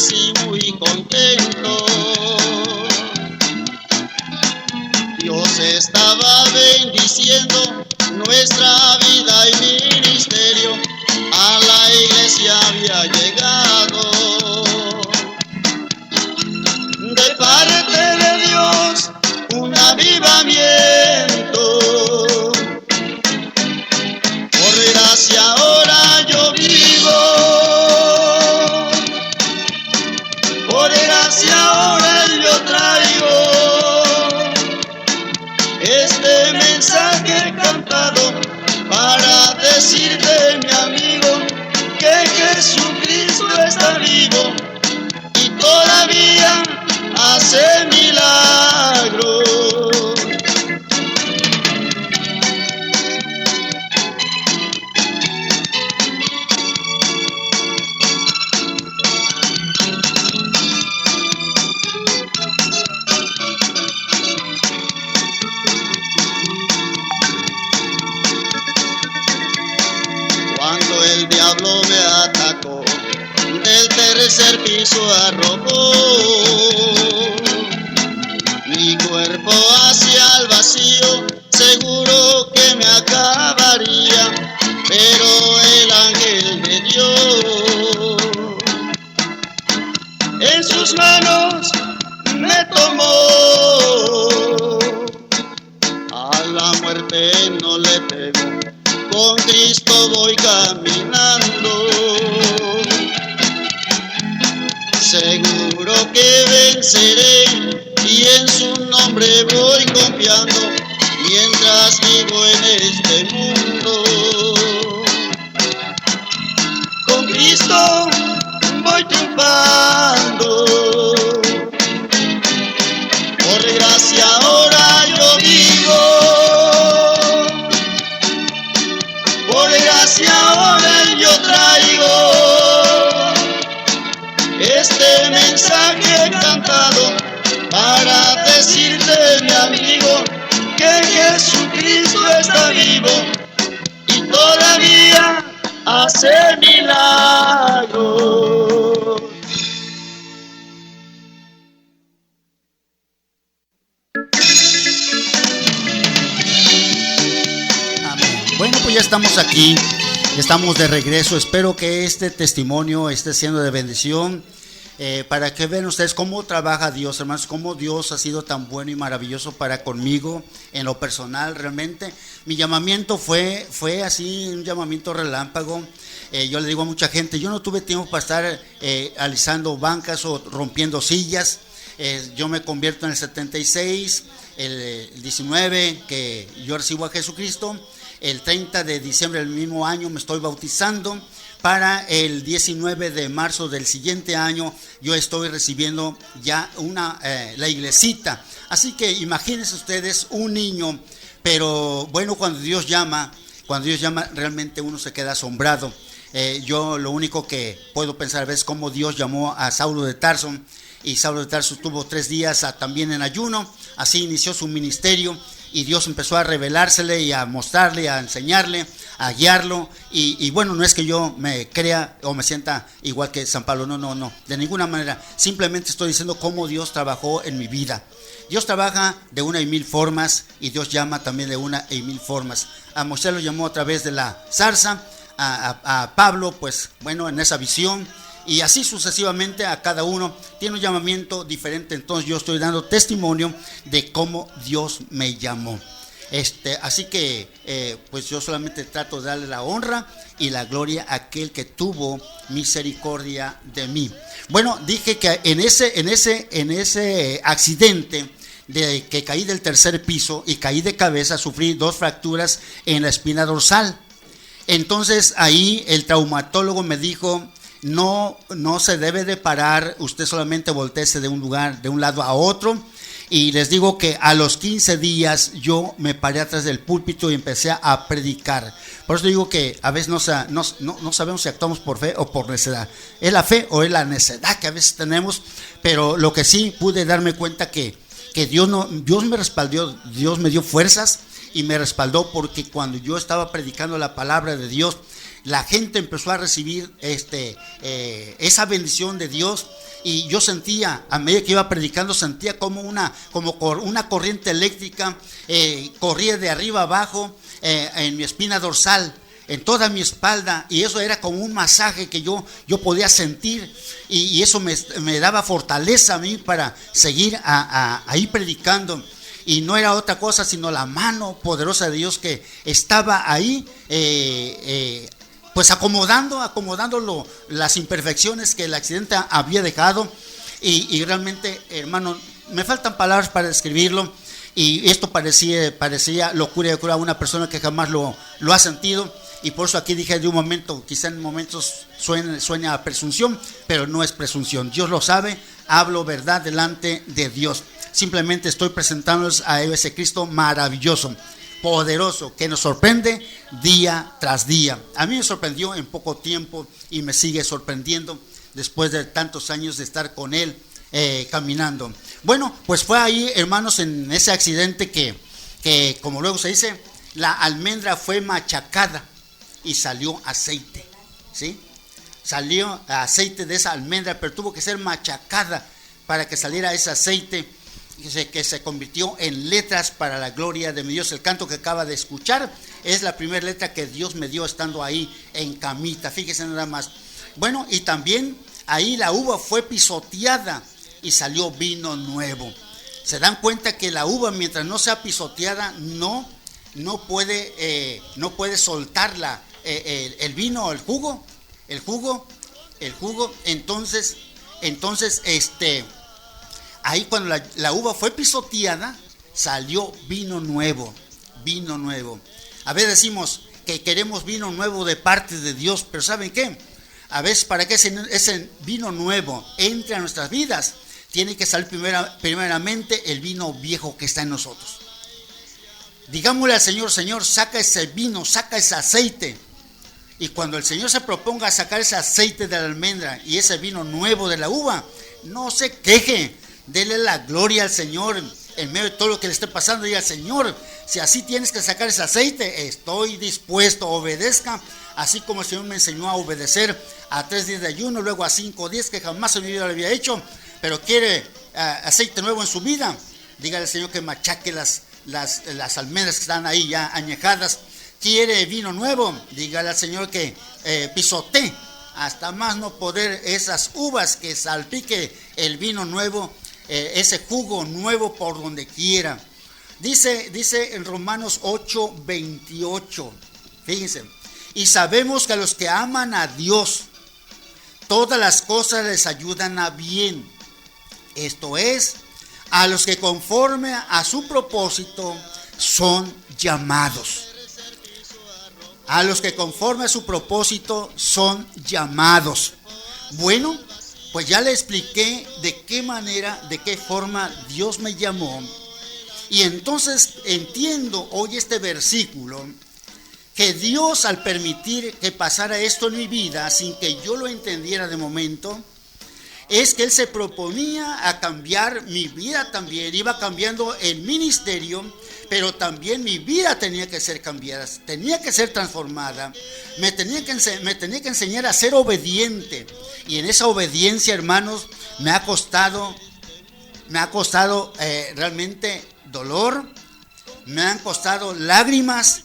feliz y muy contento. Dios estaba bendiciendo nuestra vida y ministerio, a la iglesia había llegado. De parte de Dios, un avivamiento. Por gracia ahora yo vivo. Por gracia ahora yo traigo este mensaje cantado para decirte, mi amigo, que Jesucristo está vivo y todavía hace milagros. Cuando el diablo me atacó, del tercer piso arrojó mi cuerpo hacia el vacío, seguro que me acabaría, pero el ángel de Dios en sus manos me tomó. A la muerte no le temo, con Cristo voy caminando. Seguro que venceré y en su nombre voy confiando mientras vivo en este mundo. Con Cristo voy triunfando. Por gracia ahora yo vivo. Por gracia ahora yo traigo este mensaje cantado para decirte, mi amigo, que Jesucristo está vivo y todavía hace milagros. Amén. Bueno, pues ya estamos aquí, estamos de regreso. Espero que este testimonio esté siendo de bendición, para que vean ustedes cómo trabaja Dios, hermanos, cómo Dios ha sido tan bueno y maravilloso para conmigo en lo personal. Realmente mi llamamiento fue así, un llamamiento relámpago. Yo le digo a mucha gente, yo no tuve tiempo para estar alisando bancas o rompiendo sillas. Yo me convierto en el 76, el 19 que yo recibo a Jesucristo. El 30 de diciembre del mismo año me estoy bautizando. Para el 19 de marzo del siguiente año yo estoy recibiendo ya la iglesita. Así que imagínense ustedes un niño, pero bueno, cuando Dios llama realmente uno se queda asombrado. Yo lo único que puedo pensar es cómo Dios llamó a Saulo de Tarso, y Saulo de Tarso tuvo 3 días también en ayuno. Así inició su ministerio y Dios empezó a revelársele y a mostrarle, a enseñarle, a guiarlo. Y bueno, no es que yo me crea o me sienta igual que San Pablo, no, de ninguna manera. Simplemente estoy diciendo cómo Dios trabajó en mi vida. Dios trabaja de una y mil formas y Dios llama también de una y mil formas. A Moisés lo llamó a través de la zarza, a Pablo, pues bueno, en esa visión. Y así sucesivamente a cada uno tiene un llamamiento diferente. Entonces yo estoy dando testimonio de cómo Dios me llamó. Así que pues yo solamente trato de darle la honra y la gloria a aquel que tuvo misericordia de mí. Bueno, dije que en ese accidente de que caí del tercer piso y caí de cabeza, sufrí 2 fracturas en la espina dorsal. Entonces ahí el traumatólogo me dijo: no se debe de parar, usted solamente voltéese de un lado a otro. Y les digo que a los 15 días yo me paré atrás del púlpito y empecé a predicar. Por eso digo que a veces no sabemos si actuamos por fe o por necedad. Es la fe o es la necedad que a veces tenemos, pero lo que sí pude darme cuenta que Dios me respaldó, Dios me dio fuerzas y me respaldó, porque cuando yo estaba predicando la palabra de Dios, la gente empezó a recibir esa bendición de Dios. Y yo sentía, a medida que iba predicando, sentía como una corriente eléctrica corría de arriba abajo en mi espina dorsal, en toda mi espalda, y eso era como un masaje que yo podía sentir, y eso me daba fortaleza a mí para seguir ahí predicando. Y no era otra cosa sino la mano poderosa de Dios que estaba ahí, pues acomodando las imperfecciones que el accidente había dejado. Y realmente, hermano, me faltan palabras para describirlo. Y esto parecía locura de cura a una persona que jamás lo ha sentido. Y por eso aquí dije de un momento, quizá en momentos suena a presunción, pero no es presunción. Dios lo sabe, hablo verdad delante de Dios. Simplemente estoy presentándoles a ese Cristo maravilloso, poderoso, que nos sorprende día tras día. A mí me sorprendió en poco tiempo y me sigue sorprendiendo después de tantos años de estar con Él caminando. Bueno, pues fue ahí, hermanos, en ese accidente que como luego se dice, la almendra fue machacada y salió aceite, ¿sí? Salió aceite de esa almendra, pero tuvo que ser machacada para que saliera ese aceite que se convirtió en letras para la gloria de mi Dios. El canto que acaba de escuchar es la primera letra que Dios me dio estando ahí en camita, fíjese nada más. Bueno, y también ahí la uva fue pisoteada y salió vino nuevo. Se dan cuenta que la uva, mientras no sea pisoteada, no puede soltarla el vino, el jugo. Entonces ahí cuando la uva fue pisoteada, salió vino nuevo. A veces decimos que queremos vino nuevo de parte de Dios, pero ¿saben qué? A veces para que ese vino nuevo entre a nuestras vidas, tiene que salir primeramente el vino viejo que está en nosotros. Digámosle al Señor: Señor, saca ese vino, saca ese aceite. Y cuando el Señor se proponga a sacar ese aceite de la almendra y ese vino nuevo de la uva, no se queje, dele la gloria al Señor en medio de todo lo que le esté pasando. Diga: Señor, si así tienes que sacar ese aceite, estoy dispuesto, obedezca, así como el Señor me enseñó a obedecer a 3 días de ayuno, luego a 5 días que jamás en mi vida lo había hecho, pero quiere aceite nuevo en su vida. Dígale al Señor que machaque las almendras que están ahí ya añejadas. Quiere vino nuevo, dígale al Señor que pisotee hasta más no poder esas uvas, que salpique el vino nuevo, ese jugo nuevo por donde quiera. Dice en Romanos 8:28, fíjense: y sabemos que a los que aman a Dios, todas las cosas les ayudan a bien. Esto es, a los que conforme a su propósito son llamados. A los que conforme a su propósito son llamados. Bueno, pues ya le expliqué de qué manera, de qué forma Dios me llamó. Y entonces entiendo hoy este versículo, que Dios, al permitir que pasara esto en mi vida sin que yo lo entendiera de momento, es que Él se proponía a cambiar mi vida también. Iba cambiando el ministerio, pero también mi vida tenía que ser cambiada, tenía que ser transformada. Me tenía que enseñar a ser obediente. Y en esa obediencia, hermanos, me ha costado realmente dolor, me han costado lágrimas.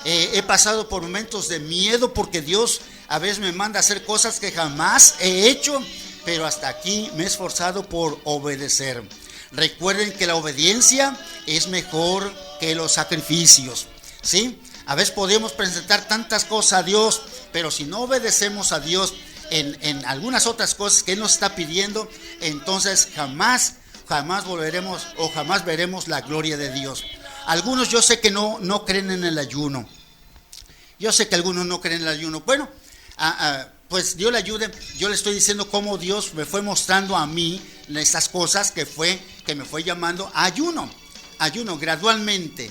He pasado por momentos de miedo, porque Dios a veces me manda a hacer cosas que jamás he hecho, pero hasta aquí me he esforzado por obedecer. Recuerden que la obediencia es mejor que los sacrificios, ¿sí? A veces podemos presentar tantas cosas a Dios, pero si no obedecemos a Dios en algunas otras cosas que Él nos está pidiendo, entonces jamás volveremos o jamás veremos la gloria de Dios. Algunos yo sé que no creen en el ayuno. Yo sé que algunos no creen en el ayuno. Bueno, pues Dios le ayude. Yo le estoy diciendo cómo Dios me fue mostrando a mí estas cosas que me fue llamando a ayuno gradualmente.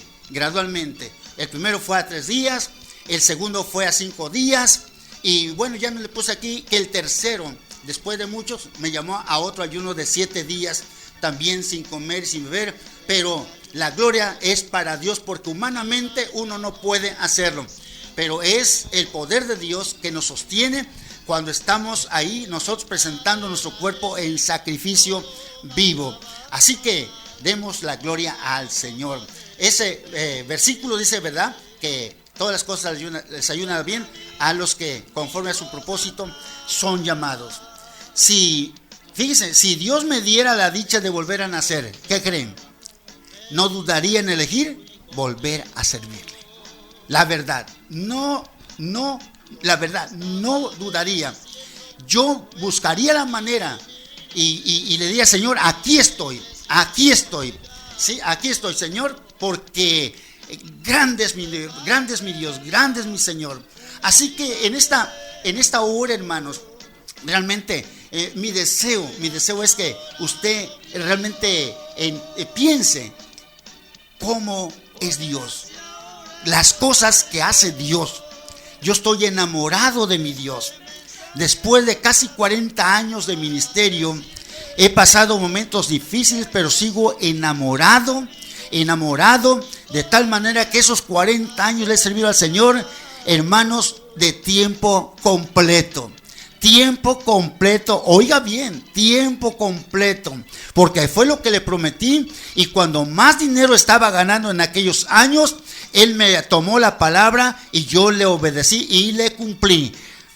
El primero fue a 3 días, el segundo fue a 5 días, y bueno, ya me le puse aquí que el tercero, después de muchos, me llamó a otro ayuno de 7 días, también sin comer y sin beber. Pero la gloria es para Dios, porque humanamente uno no puede hacerlo. pero es el poder de Dios que nos sostiene cuando estamos ahí nosotros presentando nuestro cuerpo en sacrificio vivo. Así que demos la gloria al Señor. Ese versículo dice, ¿verdad?, que todas las cosas les ayudan bien a los que conforme a su propósito son llamados. Fíjense, si Dios me diera la dicha de volver a nacer, ¿qué creen? No dudaría en elegir volver a servirle. La verdad, no dudaría. Yo buscaría la manera y le diría, Señor, aquí estoy, ¿sí? Aquí estoy, Señor, porque grande es mi Dios, grande es mi Señor. Así que en esta hora, hermanos, realmente mi deseo es que usted realmente piense cómo es Dios, las cosas que hace Dios. Yo estoy enamorado de mi Dios. Después de casi 40 años de ministerio, he pasado momentos difíciles, pero sigo enamorado, de tal manera que esos 40 años le he servido al Señor, hermanos, de tiempo completo. Tiempo completo, oiga bien, tiempo completo, porque fue lo que le prometí. Y cuando más dinero estaba ganando en aquellos años, Él me tomó la palabra y yo le obedecí y le cumplí.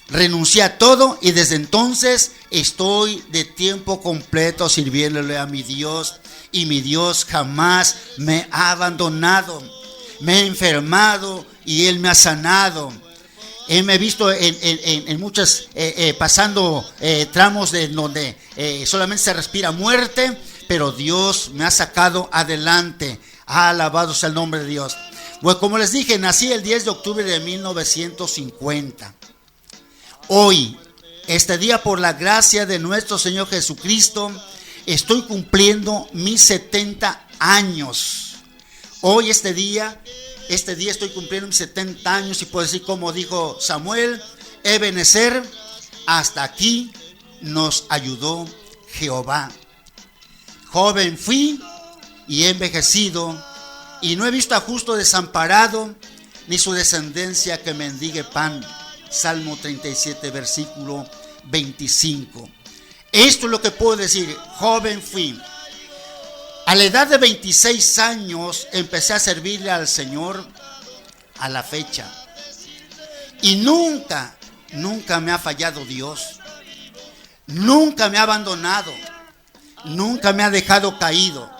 Renuncié a todo y desde entonces estoy de tiempo completo sirviéndole a mi Dios. Y mi Dios jamás me ha abandonado. Me he enfermado y Él me ha sanado. Me he visto en muchas, pasando tramos de donde solamente se respira muerte, pero Dios me ha sacado adelante. Alabado sea el nombre de Dios. Bueno, como les dije, nací el 10 de octubre de 1950. Hoy, este día, por la gracia de nuestro Señor Jesucristo, estoy cumpliendo mis 70 años. Hoy, este día estoy cumpliendo mis 70 años y puedo decir, como dijo Samuel, Ebenezer, hasta aquí nos ayudó Jehová. Joven fui y he envejecido y no he visto a justo desamparado ni su descendencia que mendigue pan. Salmo 37, versículo 25. Esto es lo que puedo decir. Joven fui. A la edad de 26 años empecé a servirle al Señor a la fecha. Y nunca me ha fallado Dios. Nunca me ha abandonado. Nunca me ha dejado caído.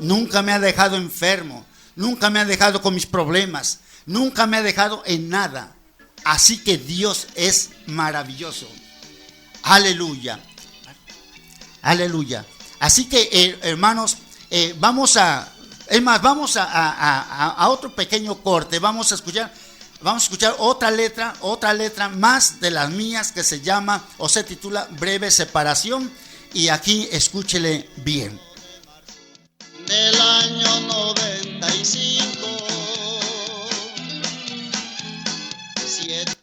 Nunca me ha dejado enfermo. Nunca me ha dejado con mis problemas. Nunca me ha dejado en nada. Así que Dios es maravilloso. Aleluya. Aleluya. Así que hermanos, vamos a otro pequeño corte. Vamos a escuchar otra letra más de las mías que se llama o se titula Breve Separación. Y aquí escúchele bien. Del año 95, 7.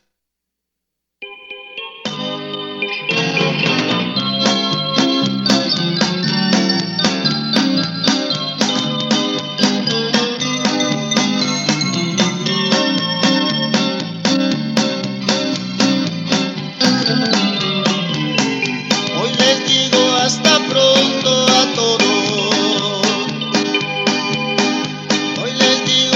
Hoy les digo hasta pronto a todos. Hoy les digo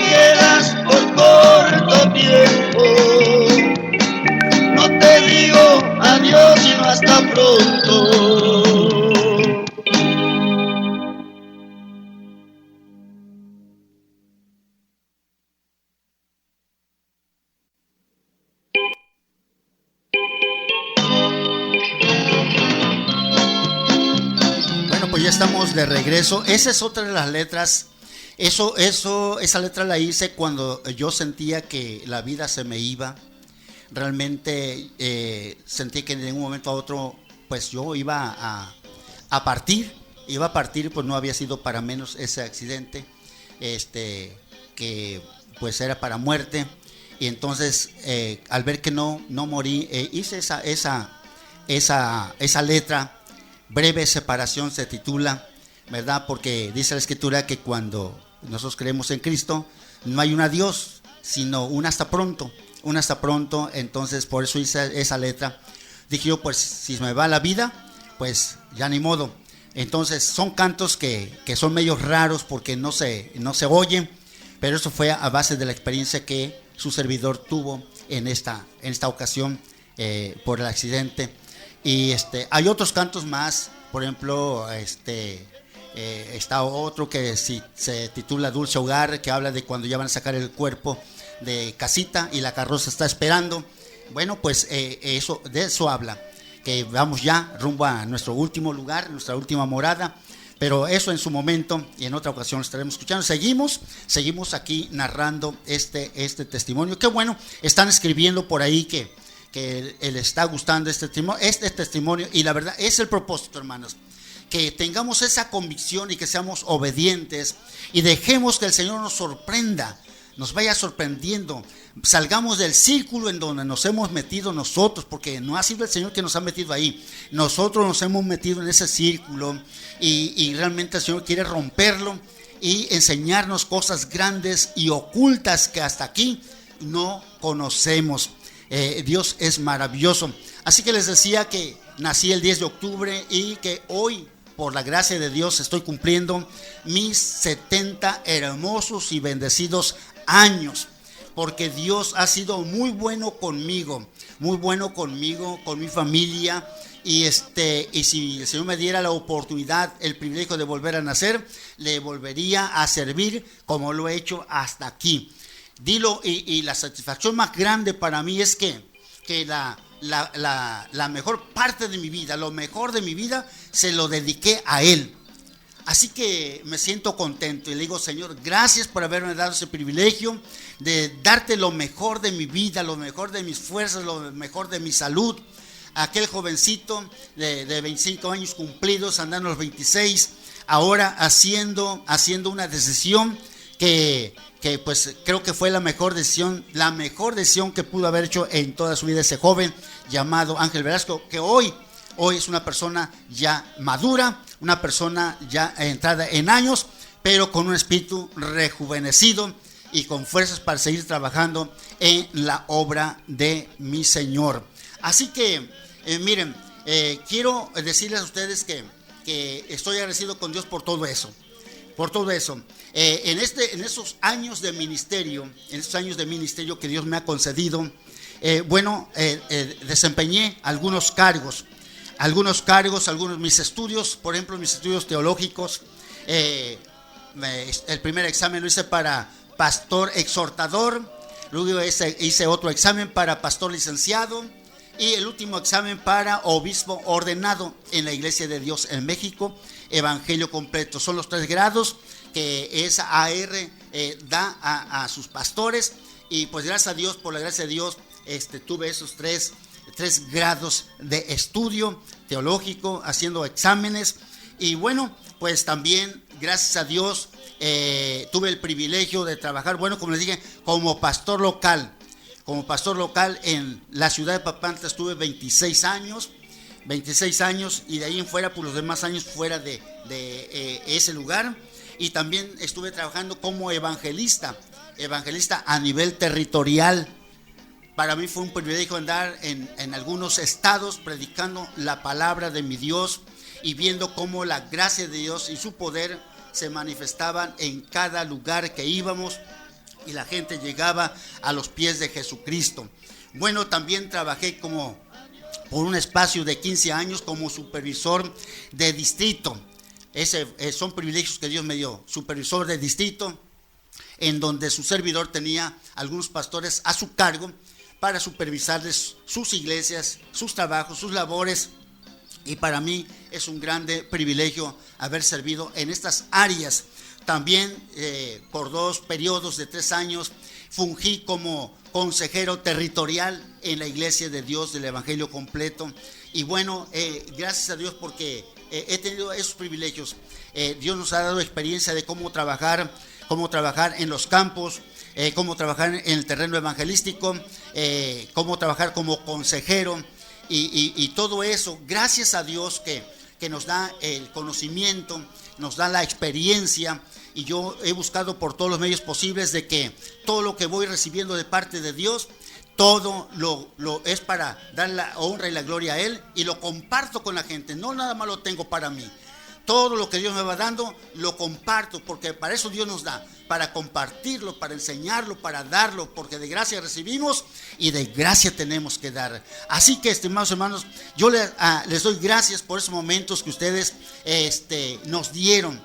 quedas por corto tiempo. No te digo adiós sino hasta pronto. Pues ya estamos de regreso. Esa es otra de las letras. Esa letra la hice cuando yo sentía que la vida se me iba. Realmente sentí que de un momento a otro, pues yo iba a partir. Iba a partir, pues no había sido para menos ese accidente, que pues era para muerte. Y entonces, al ver que no morí, hice esa letra. Breve separación se titula, ¿verdad? Porque dice la Escritura que cuando nosotros creemos en Cristo, no hay un adiós, sino un hasta pronto, entonces por eso hice esa letra. Dije yo, pues si me va la vida, pues ya ni modo. Entonces son cantos que son medio raros porque no se oyen, pero eso fue a base de la experiencia que su servidor tuvo en esta ocasión por el accidente. Y hay otros cantos más, por ejemplo, está otro que se titula Dulce Hogar, que habla de cuando ya van a sacar el cuerpo de casita y la carroza está esperando. Bueno, pues de eso habla, que vamos ya rumbo a nuestro último lugar, nuestra última morada, pero eso en su momento y en otra ocasión estaremos escuchando. Seguimos aquí narrando este testimonio. Qué bueno, están escribiendo por ahí que le está gustando este testimonio, y la verdad es el propósito, hermanos, que tengamos esa convicción y que seamos obedientes y dejemos que el Señor nos sorprenda, nos vaya sorprendiendo, salgamos del círculo en donde nos hemos metido nosotros, porque no ha sido el Señor que nos ha metido ahí, nosotros nos hemos metido en ese círculo y realmente el Señor quiere romperlo y enseñarnos cosas grandes y ocultas que hasta aquí no conocemos. Dios es maravilloso. Así que les decía que nací el 10 de octubre y que hoy, por la gracia de Dios, estoy cumpliendo mis 70 hermosos y bendecidos años, porque Dios ha sido muy bueno conmigo, con mi familia. Y si el Señor me diera la oportunidad, el privilegio de volver a nacer, le volvería a servir como lo he hecho hasta aquí. Dilo, y la satisfacción más grande para mí es que la mejor parte de mi vida, lo mejor de mi vida, se lo dediqué a Él. Así que me siento contento y le digo, Señor, gracias por haberme dado ese privilegio de darte lo mejor de mi vida, lo mejor de mis fuerzas, lo mejor de mi salud. Aquel jovencito de 25 años cumplidos, andando los 26, ahora haciendo una decisión que pues creo que fue la mejor decisión que pudo haber hecho en toda su vida ese joven llamado Ángel Velasco, que hoy es una persona ya madura, una persona ya entrada en años, pero con un espíritu rejuvenecido y con fuerzas para seguir trabajando en la obra de mi Señor. Así que miren, quiero decirles a ustedes que estoy agradecido con Dios por todo eso. En esos años de ministerio, que Dios me ha concedido, desempeñé algunos cargos, mis estudios, por ejemplo, mis estudios teológicos. El primer examen lo hice para pastor exhortador, luego hice otro examen para pastor licenciado y el último examen para obispo ordenado en la Iglesia de Dios en México, Evangelio completo. Son los 3 grados que esa AR da a sus pastores, y pues gracias a Dios, por la gracia de Dios, tuve esos tres grados de estudio teológico, haciendo exámenes. Y bueno, pues también gracias a Dios tuve el privilegio de trabajar, como les dije, como pastor local en la ciudad de Papantla. Estuve 26 años, y de ahí en fuera, por los demás años fuera de ese lugar. Y también estuve trabajando como evangelista a nivel territorial. Para mí fue un privilegio andar en algunos estados predicando la palabra de mi Dios y viendo cómo la gracia de Dios y su poder se manifestaban en cada lugar que íbamos. y la gente llegaba a los pies de Jesucristo. Bueno, también trabajé por un espacio de 15 años como supervisor de distrito. Son privilegios que Dios me dio, supervisor de distrito, en donde su servidor tenía algunos pastores a su cargo para supervisarles sus iglesias, sus trabajos, sus labores. Y para mí es un grande privilegio haber servido en estas áreas. También por 2 periodos de 3 años fungí como consejero territorial en la Iglesia de Dios del Evangelio Completo. Y bueno, gracias a Dios porque he tenido esos privilegios. Dios nos ha dado experiencia de cómo trabajar en los campos, cómo trabajar en el terreno evangelístico, cómo trabajar como consejero. Y todo eso, gracias a Dios que nos da el conocimiento, nos da la experiencia, y yo he buscado por todos los medios posibles de que todo lo que voy recibiendo de parte de Dios, todo lo es para dar la honra y la gloria a Él, y lo comparto con la gente. No nada más lo tengo para mí. Todo lo que Dios me va dando, lo comparto, porque para eso Dios nos da, para compartirlo, para enseñarlo, para darlo, porque de gracia recibimos y de gracia tenemos que dar. Así que, estimados hermanos, yo les doy gracias por esos momentos que ustedes nos dieron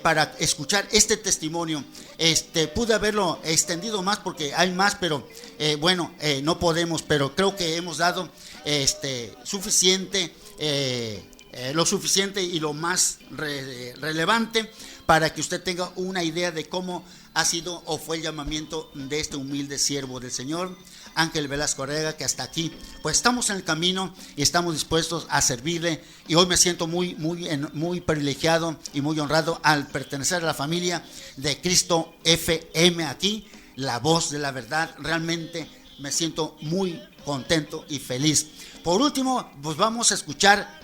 para escuchar este testimonio. Pude haberlo extendido más porque hay más, pero no podemos, pero creo que hemos dado suficiente. Lo suficiente y lo más relevante para que usted tenga una idea de cómo ha sido o fue el llamamiento de este humilde siervo del Señor, Ángel Velasco Ortega, que hasta aquí pues estamos en el camino y estamos dispuestos a servirle. Y hoy me siento muy privilegiado y muy honrado al pertenecer a la familia de Cristo FM aquí, la voz de la verdad. Realmente me siento muy contento y feliz. Por último, pues vamos a escuchar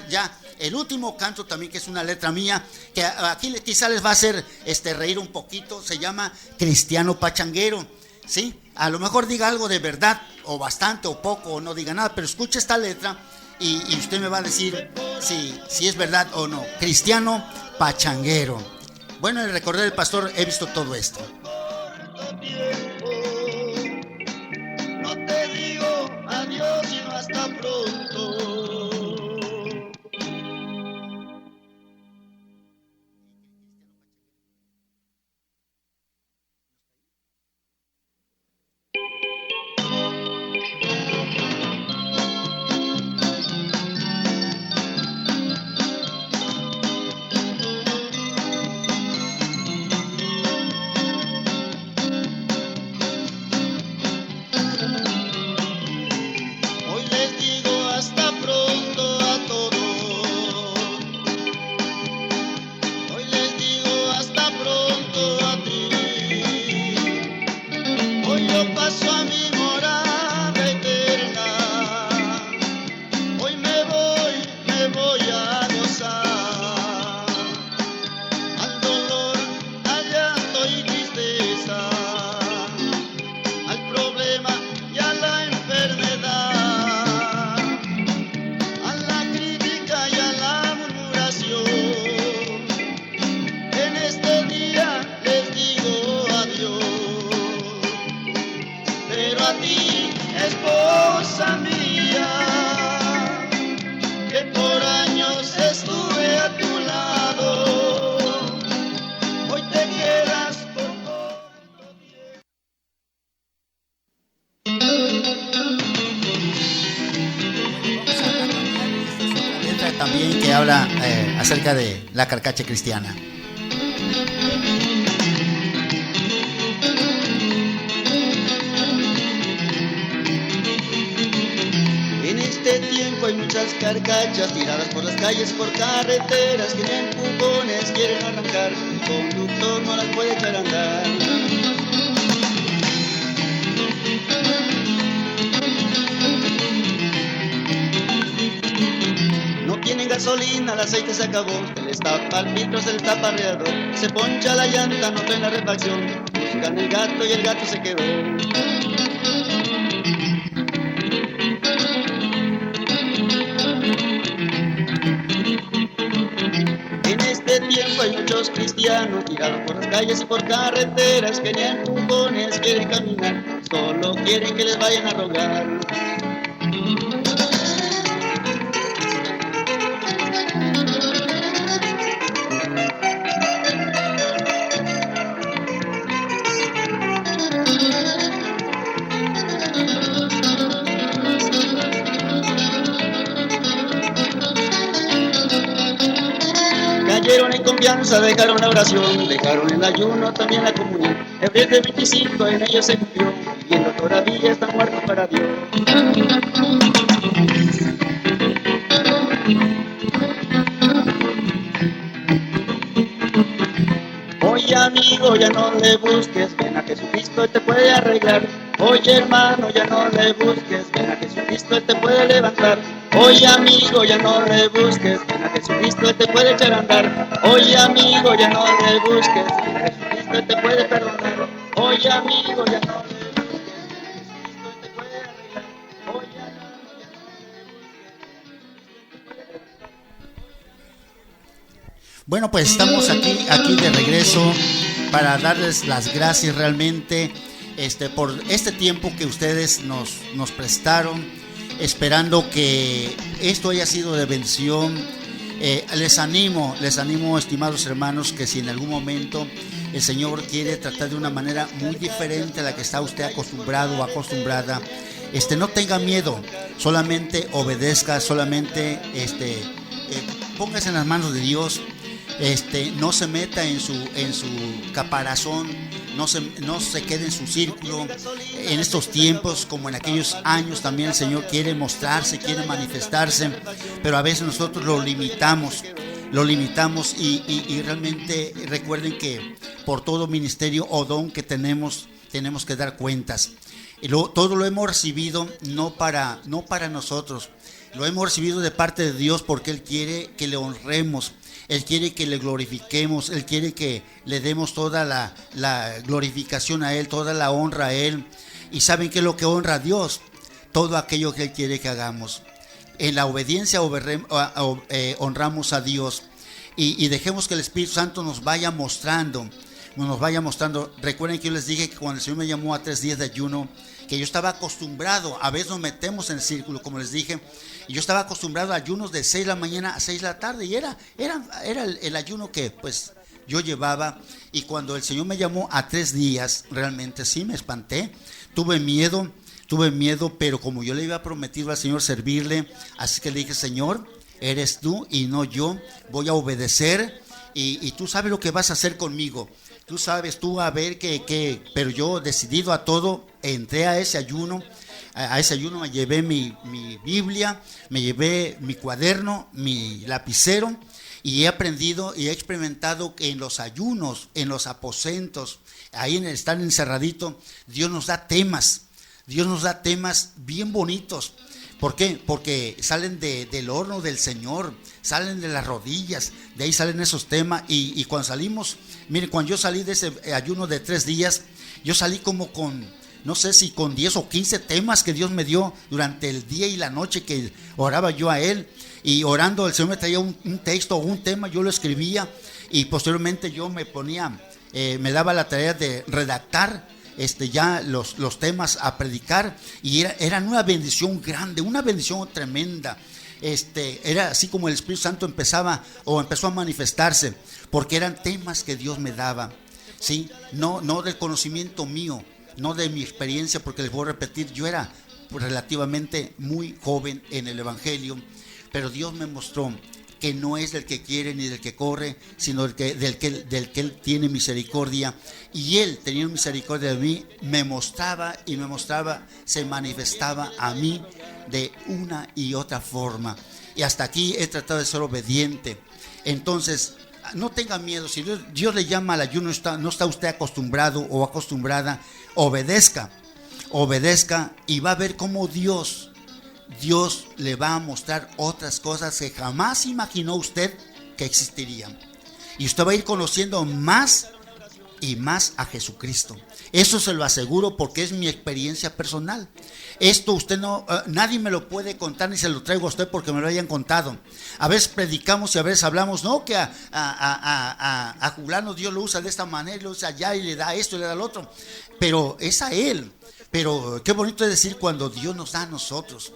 ya el último canto también, que es una letra mía, que aquí quizá les va a hacer reír un poquito. Se llama Cristiano Pachanguero, ¿sí? A lo mejor diga algo de verdad, o bastante, o poco, o no diga nada, pero escuche esta letra y usted me va a decir si es verdad o no. Cristiano Pachanguero. Bueno, en el recorrido del pastor he visto todo esto. No te digo adiós, sino hasta pronto. También que habla acerca de la carcacha cristiana. En este tiempo hay muchas carcachas tiradas por las calles, por carreteras, que en empujones quieren arrancar. El conductor no las puede echar a andar. Tienen gasolina, el aceite se acabó, se les tapa el filtro, se les tapa el radiador, se poncha la llanta, no traen la refacción, buscan el gato y el gato se quedó. En este tiempo hay muchos cristianos tirados por las calles y por carreteras que ni a empujones quieren caminar, solo quieren que les vayan a rogar. Cayeron en confianza, dejaron la oración, dejaron el ayuno, también la comunión. Hebreos 25 en ellos se cumplió, viviendo todavía están muertos para Dios. Oye amigo, ya no le busques, ven a Jesucristo, Él te puede arreglar. Oye hermano, ya no le busques, ven a Jesucristo, Él te puede levantar. Oye amigo, ya no le busques, ven a Jesucristo, Él te puede echar a andar. Oye amigo, ya no le busques, ven a Jesucristo, Él te puede perdonar. Oye amigo, ya no le busques, ven a Jesucristo, Él te puede arreglar. Oye hermano, ya no le busques, Bueno, pues estamos aquí de regreso para darles las gracias realmente por este tiempo que ustedes nos prestaron, esperando que esto haya sido de bendición. Les animo, estimados hermanos, que si en algún momento el Señor quiere tratar de una manera muy diferente a la que está usted acostumbrado o acostumbrada, no tenga miedo, solamente obedezca, solamente póngase en las manos de Dios. No se meta en su caparazón, no se quede en su círculo. En estos tiempos, como en aquellos años, también el Señor quiere mostrarse, quiere manifestarse, pero a veces nosotros lo limitamos y realmente recuerden que por todo ministerio o don que tenemos que dar cuentas. Todo lo hemos recibido no para nosotros, lo hemos recibido de parte de Dios porque Él quiere que le honremos. Él quiere que le glorifiquemos, Él quiere que le demos toda la glorificación a Él, toda la honra a Él. ¿Y saben qué es lo que honra a Dios? Todo aquello que Él quiere que hagamos. En la obediencia honramos a Dios y dejemos que el Espíritu Santo nos vaya mostrando. Recuerden que yo les dije que cuando el Señor me llamó a 3 días de ayuno, que yo estaba acostumbrado, a veces nos metemos en el círculo, como les dije, y yo estaba acostumbrado a ayunos de 6 de la mañana a 6 de la tarde, y era el ayuno que pues yo llevaba. Y cuando el Señor me llamó a 3 días, realmente sí me espanté, tuve miedo, pero como yo le había prometido al Señor servirle, así que le dije: Señor, eres tú y no yo, voy a obedecer, y tú sabes lo que vas a hacer conmigo. Tú sabes, a ver pero yo decidido a todo, entré a ese ayuno. Me llevé mi Biblia, me llevé mi cuaderno, mi lapicero, y he aprendido y he experimentado que en los ayunos, en los aposentos, ahí en el estar encerradito, Dios nos da temas bien bonitos. ¿Por qué? Porque salen del horno del Señor, salen de las rodillas, de ahí salen esos temas. Y cuando salimos, miren, cuando yo salí de ese ayuno de 3 días, yo salí como con, no sé si con 10 o 15 temas que Dios me dio durante el día y la noche que oraba yo a Él. Y orando, el Señor me traía un texto o un tema, yo lo escribía, y posteriormente yo me ponía, me daba la tarea de redactar ya los temas a predicar, y eran una bendición grande, una bendición tremenda. Era así como el Espíritu Santo empezó a manifestarse, porque eran temas que Dios me daba, ¿sí? No del conocimiento mío, no de mi experiencia, porque les voy a repetir, yo era relativamente muy joven en el Evangelio, pero Dios me mostró que no es del que quiere ni del que corre, sino del que Él tiene misericordia. Y Él, teniendo misericordia de mí, me mostraba, se manifestaba a mí de una y otra forma. Y hasta aquí he tratado de ser obediente. Entonces, no tenga miedo. Si Dios le llama al ayuno, no está usted acostumbrado o acostumbrada, obedezca, y va a ver cómo Dios le va a mostrar otras cosas que jamás imaginó usted que existirían. Y usted va a ir conociendo más y más a Jesucristo. Eso se lo aseguro porque es mi experiencia personal. Esto usted no, nadie me lo puede contar ni se lo traigo a usted porque me lo hayan contado. A veces predicamos y a veces hablamos, no, que a Julano Dios lo usa de esta manera, lo usa allá y le da esto y le da lo otro. Pero es a él. Pero qué bonito es decir cuando Dios nos da a nosotros,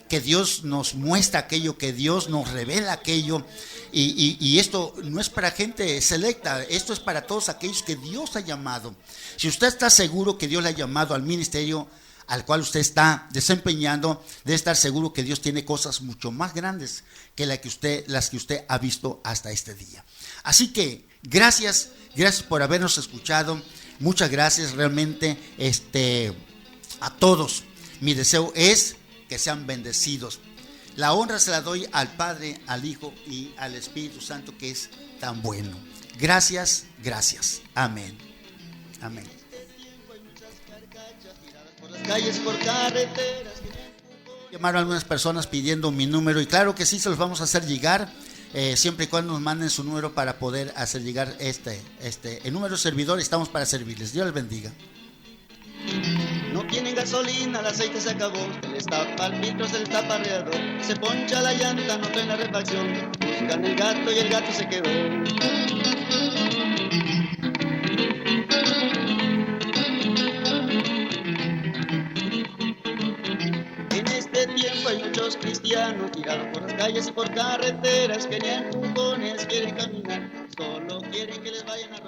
que Dios nos muestra aquello, que Dios nos revela aquello, y esto no es para gente selecta, esto es para todos aquellos que Dios ha llamado. Si usted está seguro que Dios le ha llamado al ministerio al cual usted está desempeñando, debe estar seguro que Dios tiene cosas mucho más grandes que las que usted ha visto hasta este día. Así que gracias por habernos escuchado, muchas gracias realmente a todos. Mi deseo es que sean bendecidos. La honra se la doy al Padre, al Hijo y al Espíritu Santo, que es tan bueno. Gracias. Amén. Amén. Por las calles, por carreteras. Llamaron a algunas personas pidiendo mi número y claro que sí, se los vamos a hacer llegar, siempre y cuando nos manden su número para poder hacer llegar el número de servidor. Estamos para servirles. Dios les bendiga. No tienen gasolina, el aceite se acabó, se les tapa el filtro, se les tapa el radiador, se poncha la llanta, no traen la refacción, buscan el gato y el gato se quedó. En este tiempo hay muchos cristianos tirados por las calles y por carreteras, que ni empujones quieren caminar, solo quieren que les vayan a